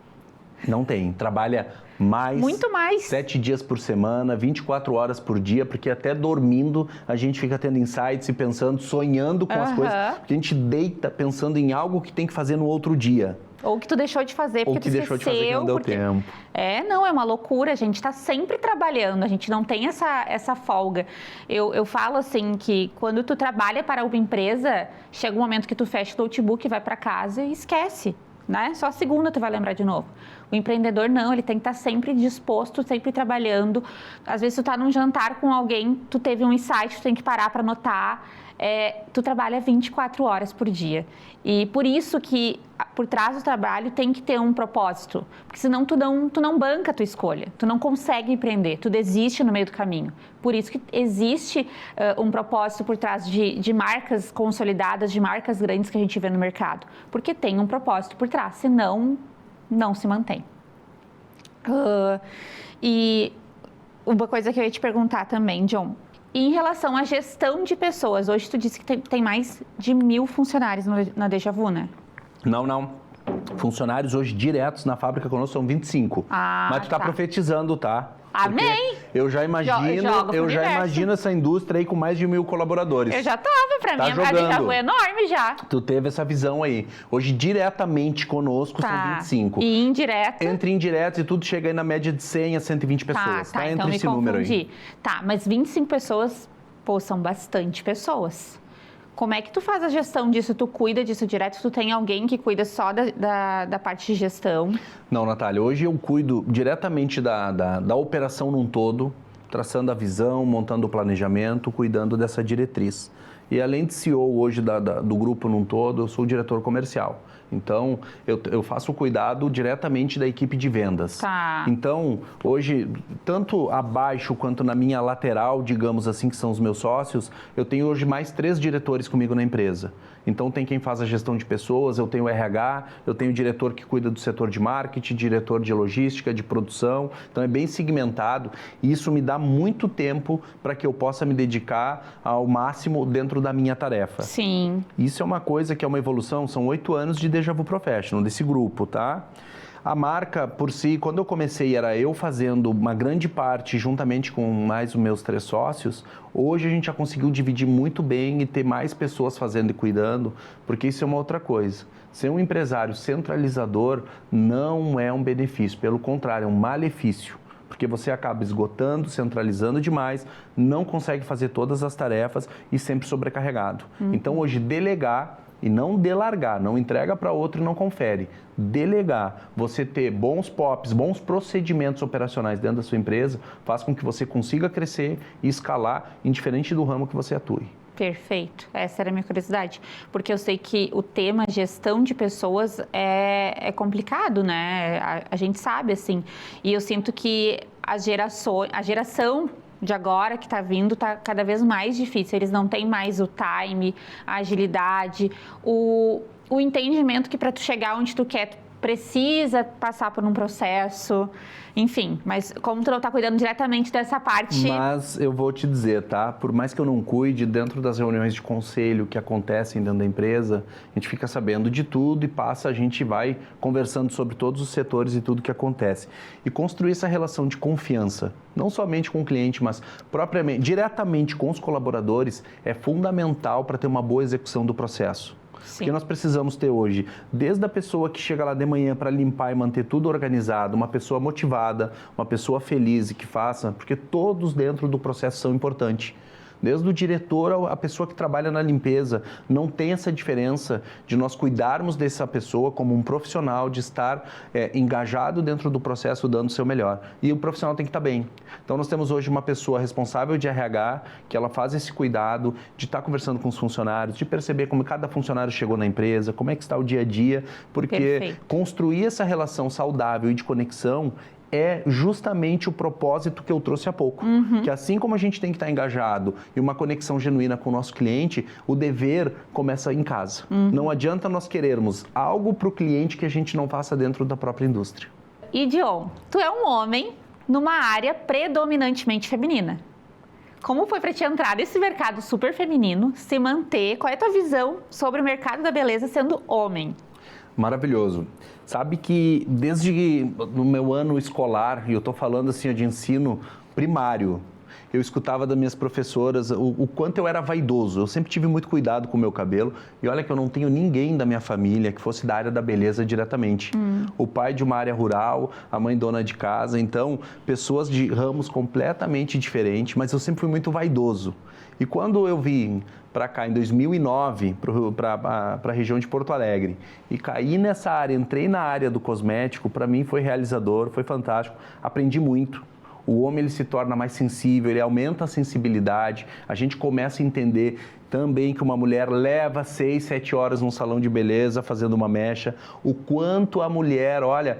Não tem. Trabalha mais. Muito mais. 7 dias por semana, 24 horas por dia, porque até dormindo a gente fica tendo insights e pensando, sonhando com as coisas. Porque a gente deita pensando em algo que tem que fazer no outro dia. Ou que tu deixou de fazer porque tu esqueceu. Ou que deixou de fazer que não deu tempo. É uma loucura. A gente está sempre trabalhando, a gente não tem essa folga. Eu falo assim que quando tu trabalha para uma empresa, chega um momento que tu fecha o notebook, vai para casa e esquece. né? Só a segunda tu vai lembrar de novo. O empreendedor não, ele tem que estar sempre disposto, sempre trabalhando. Às vezes tu tá num jantar com alguém, tu teve um insight, tu tem que parar para anotar. Tu trabalha 24 horas por dia. E por isso que por trás do trabalho tem que ter um propósito. Porque senão tu não banca a tua escolha. Tu não consegue empreender, tu desiste no meio do caminho. Por isso que existe um propósito por trás de marcas consolidadas, de marcas grandes que a gente vê no mercado. Porque tem um propósito por trás, senão não se mantém. E uma coisa que eu ia te perguntar também, John, em relação à gestão de pessoas, hoje tu disse que tem mais de 1.000 funcionários na Deja Vu, né? Não. Funcionários hoje diretos na fábrica conosco são 25. Mas tu tá profetizando, tá? Amém! Porque eu já imagino essa indústria aí com mais de 1.000 colaboradores. Eu já tava, pra mim a Deja Vu é enorme já. Tu teve essa visão aí. Hoje, diretamente conosco, são 25. E indireto? Entre indiretos e tudo chega aí na média de 100 a 120 pessoas. Tá então entre esse número aí. Tá, mas 25 pessoas, são bastante pessoas. Como é que tu faz a gestão disso? Tu cuida disso direto? Tu tem alguém que cuida só da parte de gestão? Não, Natália. Hoje eu cuido diretamente da operação num todo, traçando a visão, montando o planejamento, cuidando dessa diretriz. E além de CEO hoje do grupo num todo, eu sou o diretor comercial. Então, eu faço o cuidado diretamente da equipe de vendas. Tá. Então, hoje, tanto abaixo quanto na minha lateral, digamos assim, que são os meus sócios, eu tenho hoje mais 3 diretores comigo na empresa. Então, tem quem faz a gestão de pessoas, eu tenho o RH, eu tenho o diretor que cuida do setor de marketing, diretor de logística, de produção. Então, é bem segmentado e isso me dá muito tempo para que eu possa me dedicar ao máximo dentro da minha tarefa. Sim. Isso é uma coisa que é uma evolução, são 8 anos de Deja Vu Professional, desse grupo, tá? A marca, por si, quando eu comecei, era eu fazendo uma grande parte, juntamente com mais os meus 3 sócios. Hoje a gente já conseguiu dividir muito bem e ter mais pessoas fazendo e cuidando, porque isso é uma outra coisa. Ser um empresário centralizador não é um benefício, pelo contrário, é um malefício. Porque você acaba esgotando, centralizando demais, não consegue fazer todas as tarefas e sempre sobrecarregado. Então, hoje, delegar e não delargar, não entrega para outro e não confere. Delegar, você ter bons POPs, bons procedimentos operacionais dentro da sua empresa, faz com que você consiga crescer e escalar, indiferente do ramo que você atue. Perfeito, essa era a minha curiosidade, porque eu sei que o tema gestão de pessoas é complicado, né? A gente sabe, assim, e eu sinto que a geração de agora que está vindo está cada vez mais difícil, eles não têm mais o time, a agilidade, o entendimento que para tu chegar onde tu quer, tu precisa passar por um processo, enfim, mas como tu não está cuidando diretamente dessa parte... Mas eu vou te dizer, tá? Por mais que eu não cuide, dentro das reuniões de conselho que acontecem dentro da empresa, a gente fica sabendo de tudo e a gente vai conversando sobre todos os setores e tudo que acontece. E construir essa relação de confiança, não somente com o cliente, mas diretamente com os colaboradores, é fundamental para ter uma boa execução do processo. Sim. Porque nós precisamos ter hoje, desde a pessoa que chega lá de manhã para limpar e manter tudo organizado, uma pessoa motivada, uma pessoa feliz e que faça, porque todos dentro do processo são importantes. Desde o diretor a pessoa que trabalha na limpeza, não tem essa diferença de nós cuidarmos dessa pessoa como um profissional, de estar engajado dentro do processo, dando o seu melhor. E o profissional tem que estar bem. Então, nós temos hoje uma pessoa responsável de RH, que ela faz esse cuidado de estar conversando com os funcionários, de perceber como cada funcionário chegou na empresa, como é que está o dia a dia, porque Perfeito. Construir essa relação saudável e de conexão é justamente o propósito que eu trouxe há pouco. Que assim como a gente tem que estar engajado e uma conexão genuína com o nosso cliente, o dever começa em casa. Não adianta nós querermos algo para o cliente que a gente não faça dentro da própria indústria. E, John, tu é um homem numa área predominantemente feminina. Como foi para te entrar nesse mercado super feminino, se manter? Qual é a tua visão sobre o mercado da beleza sendo homem? Maravilhoso. Sabe que desde o meu ano escolar, e eu estou falando assim de ensino primário, eu escutava das minhas professoras o quanto eu era vaidoso. Eu sempre tive muito cuidado com o meu cabelo. E olha que eu não tenho ninguém da minha família que fosse da área da beleza diretamente. O pai de uma área rural, a mãe dona de casa. Então, pessoas de ramos completamente diferentes, mas eu sempre fui muito vaidoso. E quando eu vim para cá em 2009, para a região de Porto Alegre, e caí nessa área, entrei na área do cosmético, para mim foi realizador, foi fantástico, aprendi muito. O homem ele se torna mais sensível, ele aumenta a sensibilidade, a gente começa a entender também que uma mulher leva 6, 7 horas num salão de beleza fazendo uma mecha, o quanto a mulher, olha,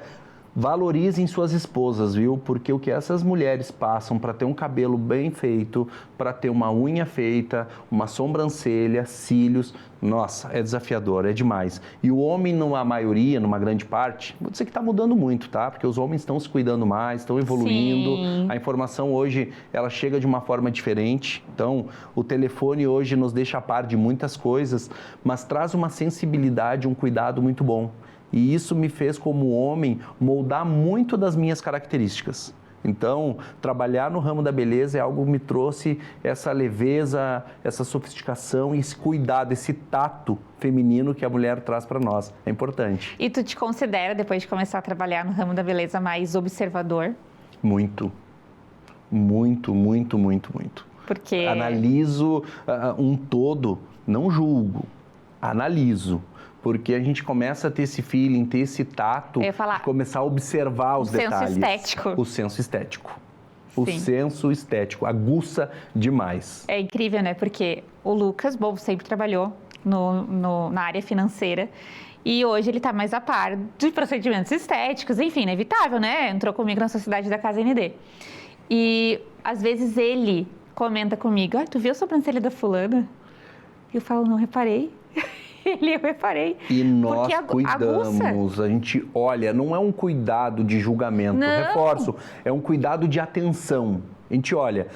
valorizem suas esposas, viu? Porque o que essas mulheres passam para ter um cabelo bem feito, para ter uma unha feita, uma sobrancelha, cílios, nossa, é desafiador, é demais. E o homem, numa maioria, numa grande parte, vou dizer que está mudando muito, tá? Porque os homens estão se cuidando mais, estão evoluindo. Sim. A informação hoje, ela chega de uma forma diferente. Então, o telefone hoje nos deixa a par de muitas coisas, mas traz uma sensibilidade, um cuidado muito bom. E isso me fez, como homem, moldar muito das minhas características. Então, trabalhar no ramo da beleza é algo que me trouxe essa leveza, essa sofisticação e esse cuidado, esse tato feminino que a mulher traz para nós. É importante. E tu te considera, depois de começar a trabalhar no ramo da beleza, mais observador? Muito. Muito, muito, muito, muito. Porque... Analiso um todo, não julgo, analiso. Porque a gente começa a ter esse feeling, ter esse tato, de começar a observar os detalhes. O senso estético. O senso estético. Sim. O senso estético, aguça demais. É incrível, né? Porque o Lucas, bom, sempre trabalhou na área financeira e hoje ele está mais a par de procedimentos estéticos, enfim, inevitável, né? Entrou comigo na sociedade da Casa ND. E às vezes ele comenta comigo, tu viu a sobrancelha da fulana? E eu falo, não reparei. Eu reparei. E nós cuidamos, a gente olha, não é um cuidado de julgamento, não. Reforço, é um cuidado de atenção. A gente olha,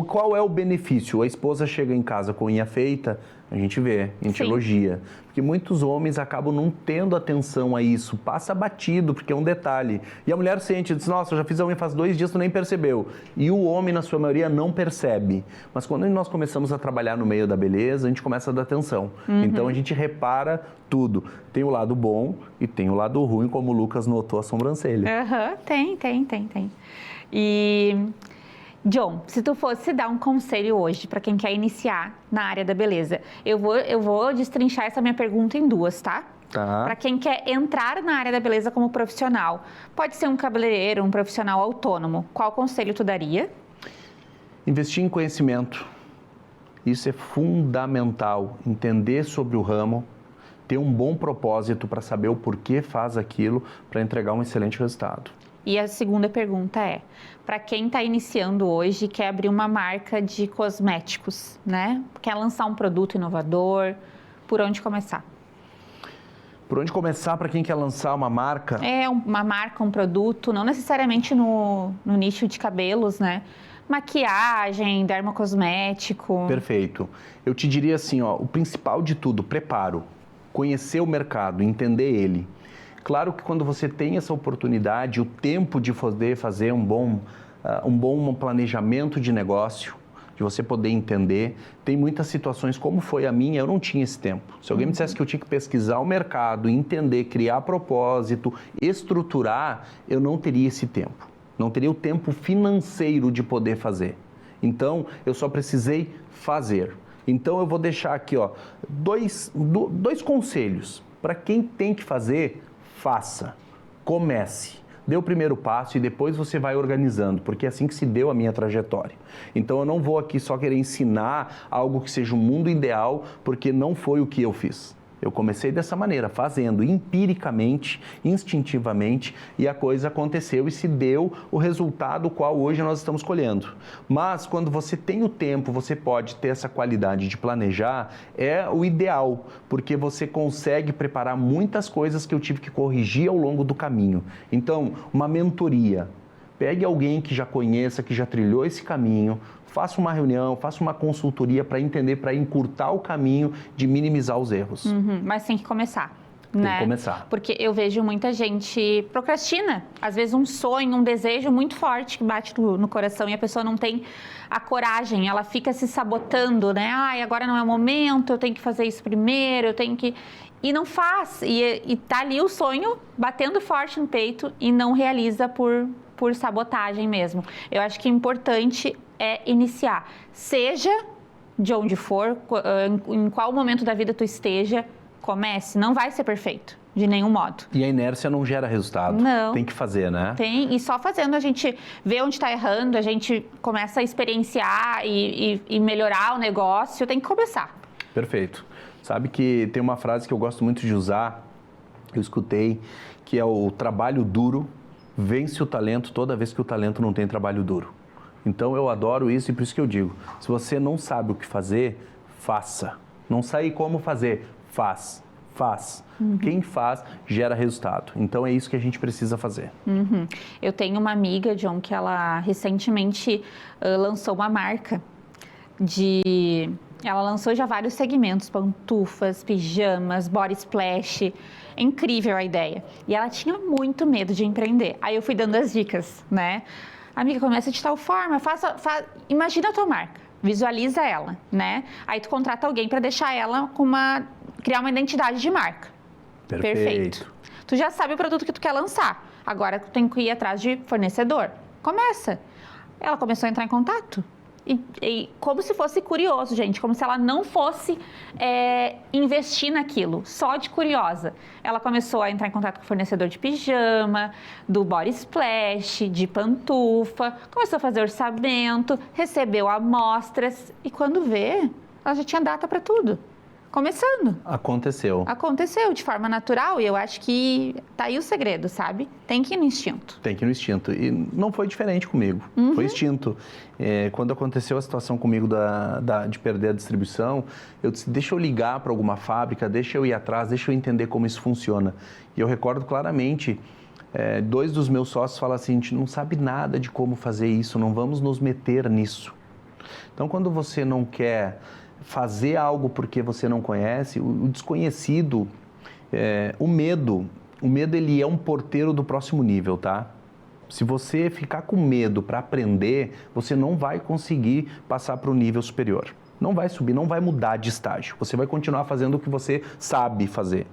qual é o benefício? A esposa chega em casa com unha feita, a gente vê, a gente elogia. Porque muitos homens acabam não tendo atenção a isso, passa batido, porque é um detalhe. E a mulher sente, diz, nossa, eu já fiz a unha faz 2 dias, tu nem percebeu. E o homem, na sua maioria, não percebe. Mas quando nós começamos a trabalhar no meio da beleza, a gente começa a dar atenção. Então a gente repara tudo. Tem o lado bom e tem o lado ruim, como o Lucas notou a sobrancelha. Tem. E... John, se tu fosse dar um conselho hoje para quem quer iniciar na área da beleza, eu vou destrinchar essa minha pergunta em 2, tá? Tá. Para quem quer entrar na área da beleza como profissional, pode ser um cabeleireiro, um profissional autônomo, qual conselho tu daria? Investir em conhecimento. Isso é fundamental, entender sobre o ramo, ter um bom propósito para saber o porquê faz aquilo, para entregar um excelente resultado. E a segunda pergunta é, para quem está iniciando hoje, quer abrir uma marca de cosméticos, né? Quer lançar um produto inovador, por onde começar? Por onde começar para quem quer lançar uma marca? Uma marca, um produto, não necessariamente no nicho de cabelos, né? Maquiagem, dermocosmético. Perfeito. Eu te diria assim, o principal de tudo, preparo. Conhecer o mercado, entender ele. Claro que quando você tem essa oportunidade, o tempo de poder fazer um bom planejamento de negócio, de você poder entender, tem muitas situações, como foi a minha, eu não tinha esse tempo. Se alguém me dissesse que eu tinha que pesquisar o mercado, entender, criar propósito, estruturar, eu não teria esse tempo. Não teria o tempo financeiro de poder fazer. Então, eu só precisei fazer. Então, eu vou deixar aqui, dois conselhos. Para quem tem que fazer, faça, comece, dê o primeiro passo e depois você vai organizando, porque é assim que se deu a minha trajetória. Então eu não vou aqui só querer ensinar algo que seja um mundo ideal, porque não foi o que eu fiz. Eu comecei dessa maneira, fazendo empiricamente, instintivamente, e a coisa aconteceu e se deu o resultado qual hoje nós estamos colhendo. Mas quando você tem o tempo, você pode ter essa qualidade de planejar, é o ideal, porque você consegue preparar muitas coisas que eu tive que corrigir ao longo do caminho. Então, uma mentoria. Pegue alguém que já conheça, que já trilhou esse caminho, faça uma reunião, faça uma consultoria para entender, para encurtar o caminho de minimizar os erros. Mas tem que começar. Tem né? que começar. Porque eu vejo muita gente procrastina. Às vezes um sonho, um desejo muito forte que bate no coração e a pessoa não tem a coragem, ela fica se sabotando, né? Ai, agora não é o momento, eu tenho que fazer isso primeiro, eu tenho que... E não faz. E tá ali o sonho batendo forte no peito e não realiza por sabotagem mesmo. Eu acho que o importante é iniciar. Seja de onde for, em qual momento da vida tu esteja, comece. Não vai ser perfeito, de nenhum modo. E a inércia não gera resultado. Não. Tem que fazer, né? Tem, e só fazendo a gente vê onde está errando, a gente começa a experienciar e melhorar o negócio, tem que começar. Perfeito. Sabe que tem uma frase que eu gosto muito de usar, eu escutei, que é o trabalho duro vence o talento toda vez que o talento não tem trabalho duro. Então eu adoro isso e por isso que eu digo, se você não sabe o que fazer, faça. Não sei como fazer, faz. Quem faz, gera resultado. Então é isso que a gente precisa fazer. Eu tenho uma amiga, John, que ela recentemente lançou uma marca Ela lançou já vários segmentos, pantufas, pijamas, body splash. É incrível a ideia. E ela tinha muito medo de empreender. Aí eu fui dando as dicas, né? Amiga, começa de tal forma, imagina a tua marca, visualiza ela, né? Aí tu contrata alguém para deixar ela criar uma identidade de marca. Perfeito. Tu já sabe o produto que tu quer lançar. Agora tu tem que ir atrás de fornecedor. Começa. Ela começou a entrar em contato. E como se fosse curioso, gente, como se ela não fosse investir naquilo, só de curiosa. Ela começou a entrar em contato com o fornecedor de pijama, do body splash, de pantufa, começou a fazer orçamento, recebeu amostras e quando vê, ela já tinha data para tudo. Começando. Aconteceu de forma natural e eu acho que tá aí o segredo, sabe? Tem que ir no instinto. Tem que ir no instinto. E não foi diferente comigo. Foi instinto. Quando aconteceu a situação comigo de perder a distribuição, eu disse, deixa eu ligar para alguma fábrica, deixa eu ir atrás, deixa eu entender como isso funciona. E eu recordo claramente, 2 dos meus sócios falam assim, a gente não sabe nada de como fazer isso, não vamos nos meter nisso. Então, quando você não quer fazer algo porque você não conhece, o desconhecido, o medo ele é um porteiro do próximo nível, tá? Se você ficar com medo para aprender, você não vai conseguir passar para o nível superior. Não vai subir, não vai mudar de estágio. Você vai continuar fazendo o que você sabe fazer.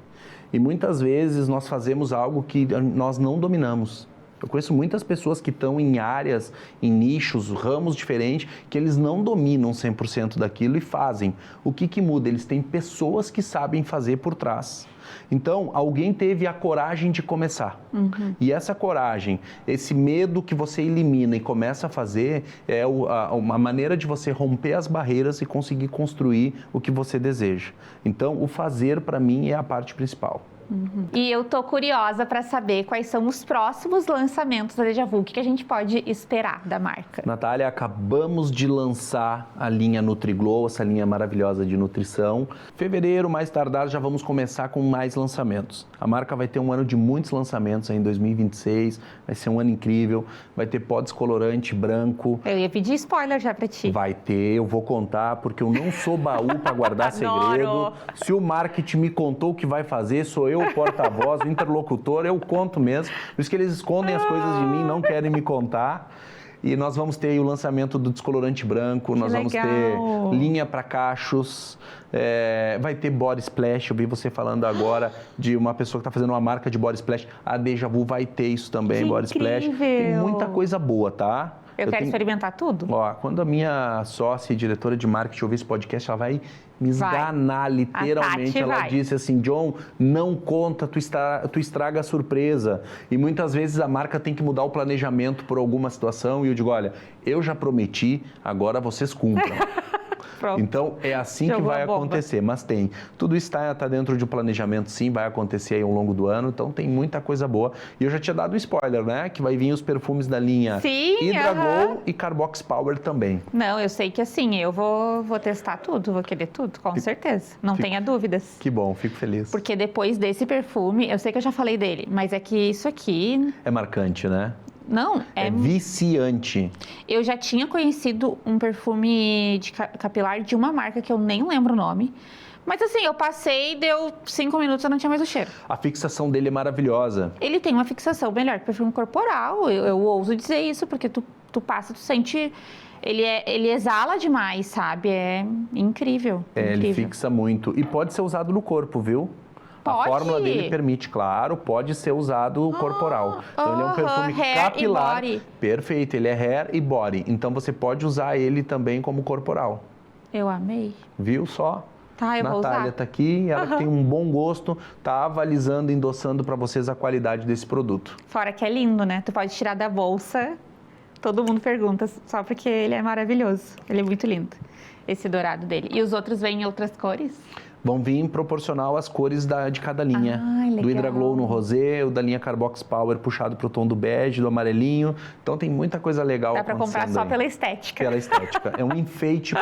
E muitas vezes nós fazemos algo que nós não dominamos. Eu conheço muitas pessoas que estão em áreas, em nichos, ramos diferentes, que eles não dominam 100% daquilo e fazem. O que muda? Eles têm pessoas que sabem fazer por trás. Então, alguém teve a coragem de começar. E essa coragem, esse medo que você elimina e começa a fazer, é uma maneira de você romper as barreiras e conseguir construir o que você deseja. Então, o fazer, para mim, é a parte principal. E eu tô curiosa para saber quais são os próximos lançamentos da Deja Vu. O que a gente pode esperar da marca? Natália, acabamos de lançar a linha NutriGlow, essa linha maravilhosa de nutrição. Fevereiro, mais tardar, já vamos começar com mais lançamentos. A marca vai ter um ano de muitos lançamentos em 2026, vai ser um ano incrível. Vai ter pó descolorante branco. Eu ia pedir spoiler já para ti. Vai ter, eu vou contar, porque eu não sou baú para guardar segredo. Se o marketing me contou o que vai fazer, sou eu o porta-voz, o interlocutor, eu conto mesmo. Por isso que eles escondem as coisas de mim, não querem me contar. E nós vamos ter o lançamento do descolorante branco, nós vamos ter linha para cachos, vai ter body splash, eu vi você falando agora de uma pessoa que está fazendo uma marca de body splash, a Deja Vu vai ter isso também, body splash. Tem muita coisa boa, tá? Eu quero experimentar tudo. Ó, quando a minha sócia e diretora de marketing ouvir esse podcast, ela vai me esganar, literalmente. Ela disse assim, John, não conta, tu estraga a surpresa. E muitas vezes a marca tem que mudar o planejamento por alguma situação. E eu digo, olha, eu já prometi, agora vocês cumpram. Então, é assim que vai acontecer, mas tem. Tudo isso está dentro de um planejamento, sim, vai acontecer aí ao longo do ano, então tem muita coisa boa. E eu já tinha dado um spoiler, né? Que vai vir os perfumes da linha Hydra Glow e Carbox Power também. Não, eu sei que assim, eu vou testar tudo, vou querer tudo, com certeza. Não tenha dúvidas. Que bom, fico feliz. Porque depois desse perfume, eu sei que eu já falei dele, mas é que isso aqui... É marcante, né? Não, é viciante. Eu já tinha conhecido um perfume de capilar de uma marca que eu nem lembro o nome, Mas assim, eu passei, deu 5 minutos, eu não tinha mais o cheiro. A fixação dele é maravilhosa. Ele tem uma fixação melhor que perfume corporal, eu ouso dizer isso, porque tu passa, tu sente... Ele exala demais, sabe? É incrível. Ele incrível. fixa muito. E pode ser usado no corpo, viu? Pode? A fórmula dele permite, claro, pode ser usado corporal. Então, ele é um perfume hair capilar. e body. Perfeito, ele é hair e body. Então, você pode usar ele também como corporal. Eu amei. Viu só? Tá, eu vou usar. Natália tá aqui, ela que tem um bom gosto, tá avalizando, endossando para vocês a qualidade desse produto. Fora que é lindo, né? Tu pode tirar da bolsa, todo mundo pergunta, só porque ele é maravilhoso. Ele é muito lindo, esse dourado dele. E os outros vêm em outras cores? Vão vir proporcional às cores de cada linha. Legal. Do Hydraglow no rosé, o da linha Carbox Power puxado pro tom do bege, do amarelinho. Então tem muita coisa legal Dá pra comprar só pela estética. Pela estética. É um enfeite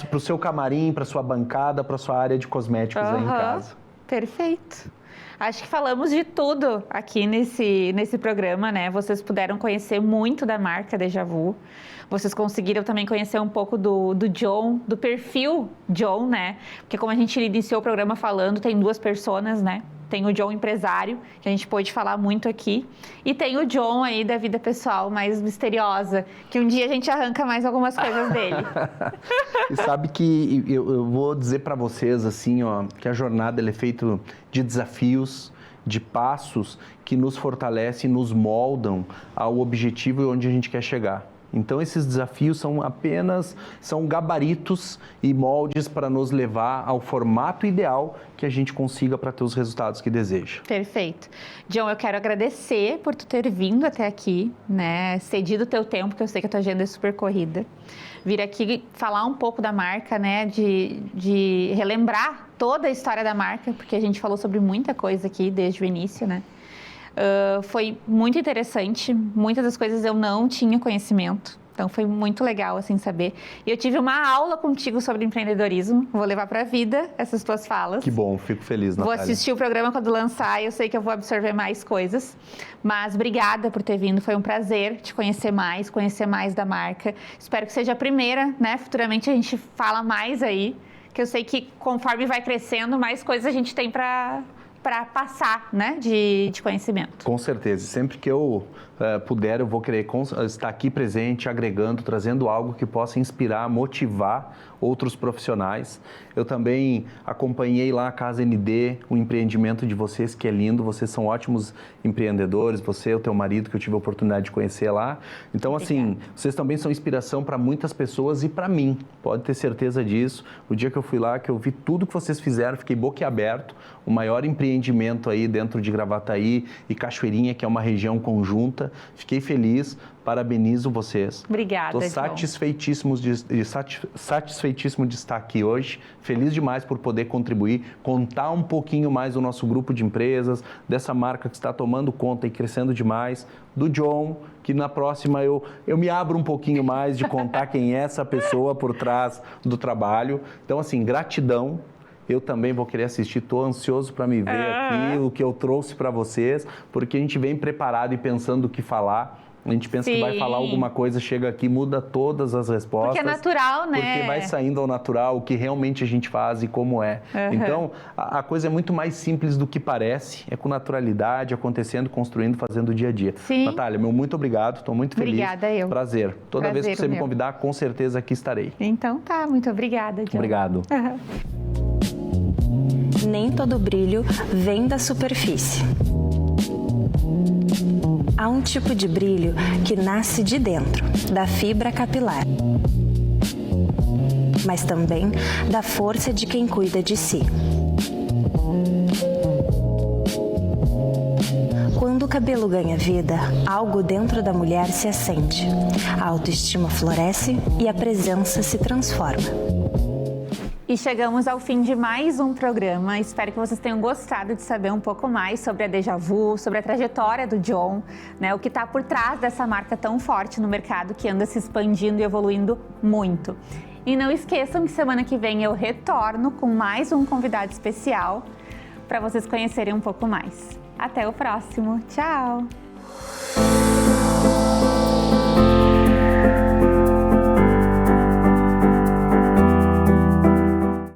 pro seu camarim, pra sua bancada, pra sua área de cosméticos aí em casa. Perfeito. Acho que falamos de tudo aqui nesse programa, né? Vocês puderam conhecer muito da marca Deja Vu. Vocês conseguiram também conhecer um pouco do John, do perfil John, né? Porque como a gente iniciou o programa falando, tem 2 personas, né? Tem o John empresário, que a gente pôde falar muito aqui. E tem o John aí da vida pessoal, mais misteriosa, que um dia a gente arranca mais algumas coisas dele. E sabe que eu vou dizer para vocês, assim, ó, que a jornada ela é feita de desafios, de passos que nos fortalecem, nos moldam ao objetivo e onde a gente quer chegar. Então, esses desafios são gabaritos e moldes para nos levar ao formato ideal que a gente consiga para ter os resultados que deseja. Perfeito. John, eu quero agradecer por tu ter vindo até aqui, né? Cedido o teu tempo, que eu sei que a tua agenda é super corrida. Vir aqui falar um pouco da marca, né? De relembrar toda a história da marca, porque a gente falou sobre muita coisa aqui desde o início, né? Foi muito interessante, muitas das coisas eu não tinha conhecimento, então foi muito legal assim saber. E eu tive uma aula contigo sobre empreendedorismo, vou levar para a vida essas tuas falas. Que bom, fico feliz, Natália. Vou assistir o programa quando lançar e eu sei que eu vou absorver mais coisas, mas obrigada por ter vindo, foi um prazer te conhecer mais da marca. Espero que seja a primeira, né? Futuramente a gente fala mais aí, que eu sei que conforme vai crescendo, mais coisas a gente tem para passar, né, de conhecimento. Com certeza. Sempre que eu puder, eu vou querer estar aqui presente, agregando, trazendo algo que possa inspirar, motivar outros profissionais. Eu também acompanhei lá a Casa ND, o empreendimento de vocês, que é lindo. Vocês são ótimos empreendedores. Você, o teu marido, que eu tive a oportunidade de conhecer lá. Então, assim, vocês também são inspiração para muitas pessoas e para mim. Pode ter certeza disso. O dia que eu fui lá, que eu vi tudo que vocês fizeram, fiquei boquiaberto. O maior empreendimento aí dentro de Gravataí e Cachoeirinha, que é uma região conjunta. Fiquei feliz. Parabenizo vocês. Obrigada, Estou satisfeitíssimo de estar aqui hoje. Feliz demais por poder contribuir, contar um pouquinho mais do nosso grupo de empresas, dessa marca que está tomando conta e crescendo demais, do John, que na próxima eu me abro um pouquinho mais de contar quem é essa pessoa por trás do trabalho. Então, assim, gratidão. Eu também vou querer assistir, estou ansioso para me ver aqui, o que eu trouxe para vocês, porque a gente vem preparado e pensando o que falar. A gente pensa que vai falar alguma coisa, chega aqui, muda todas as respostas. Porque é natural, né? Porque vai saindo ao natural, o que realmente a gente faz e como é. Então, a coisa é muito mais simples do que parece. É com naturalidade, acontecendo, construindo, fazendo o dia a dia. Sim. Natália, muito obrigado, estou muito feliz. Obrigada, eu. Prazer. Toda vez que você me convidar, com certeza aqui estarei. Então tá, muito obrigada, John. Obrigado. Nem todo brilho vem da superfície. Há um tipo de brilho que nasce de dentro, da fibra capilar, mas também da força de quem cuida de si. Quando o cabelo ganha vida, algo dentro da mulher se acende, a autoestima floresce e a presença se transforma. E chegamos ao fim de mais um programa. Espero que vocês tenham gostado de saber um pouco mais sobre a Deja Vu, sobre a trajetória do John, né? O que está por trás dessa marca tão forte no mercado, que anda se expandindo e evoluindo muito. E não esqueçam que semana que vem eu retorno com mais um convidado especial para vocês conhecerem um pouco mais. Até o próximo. Tchau!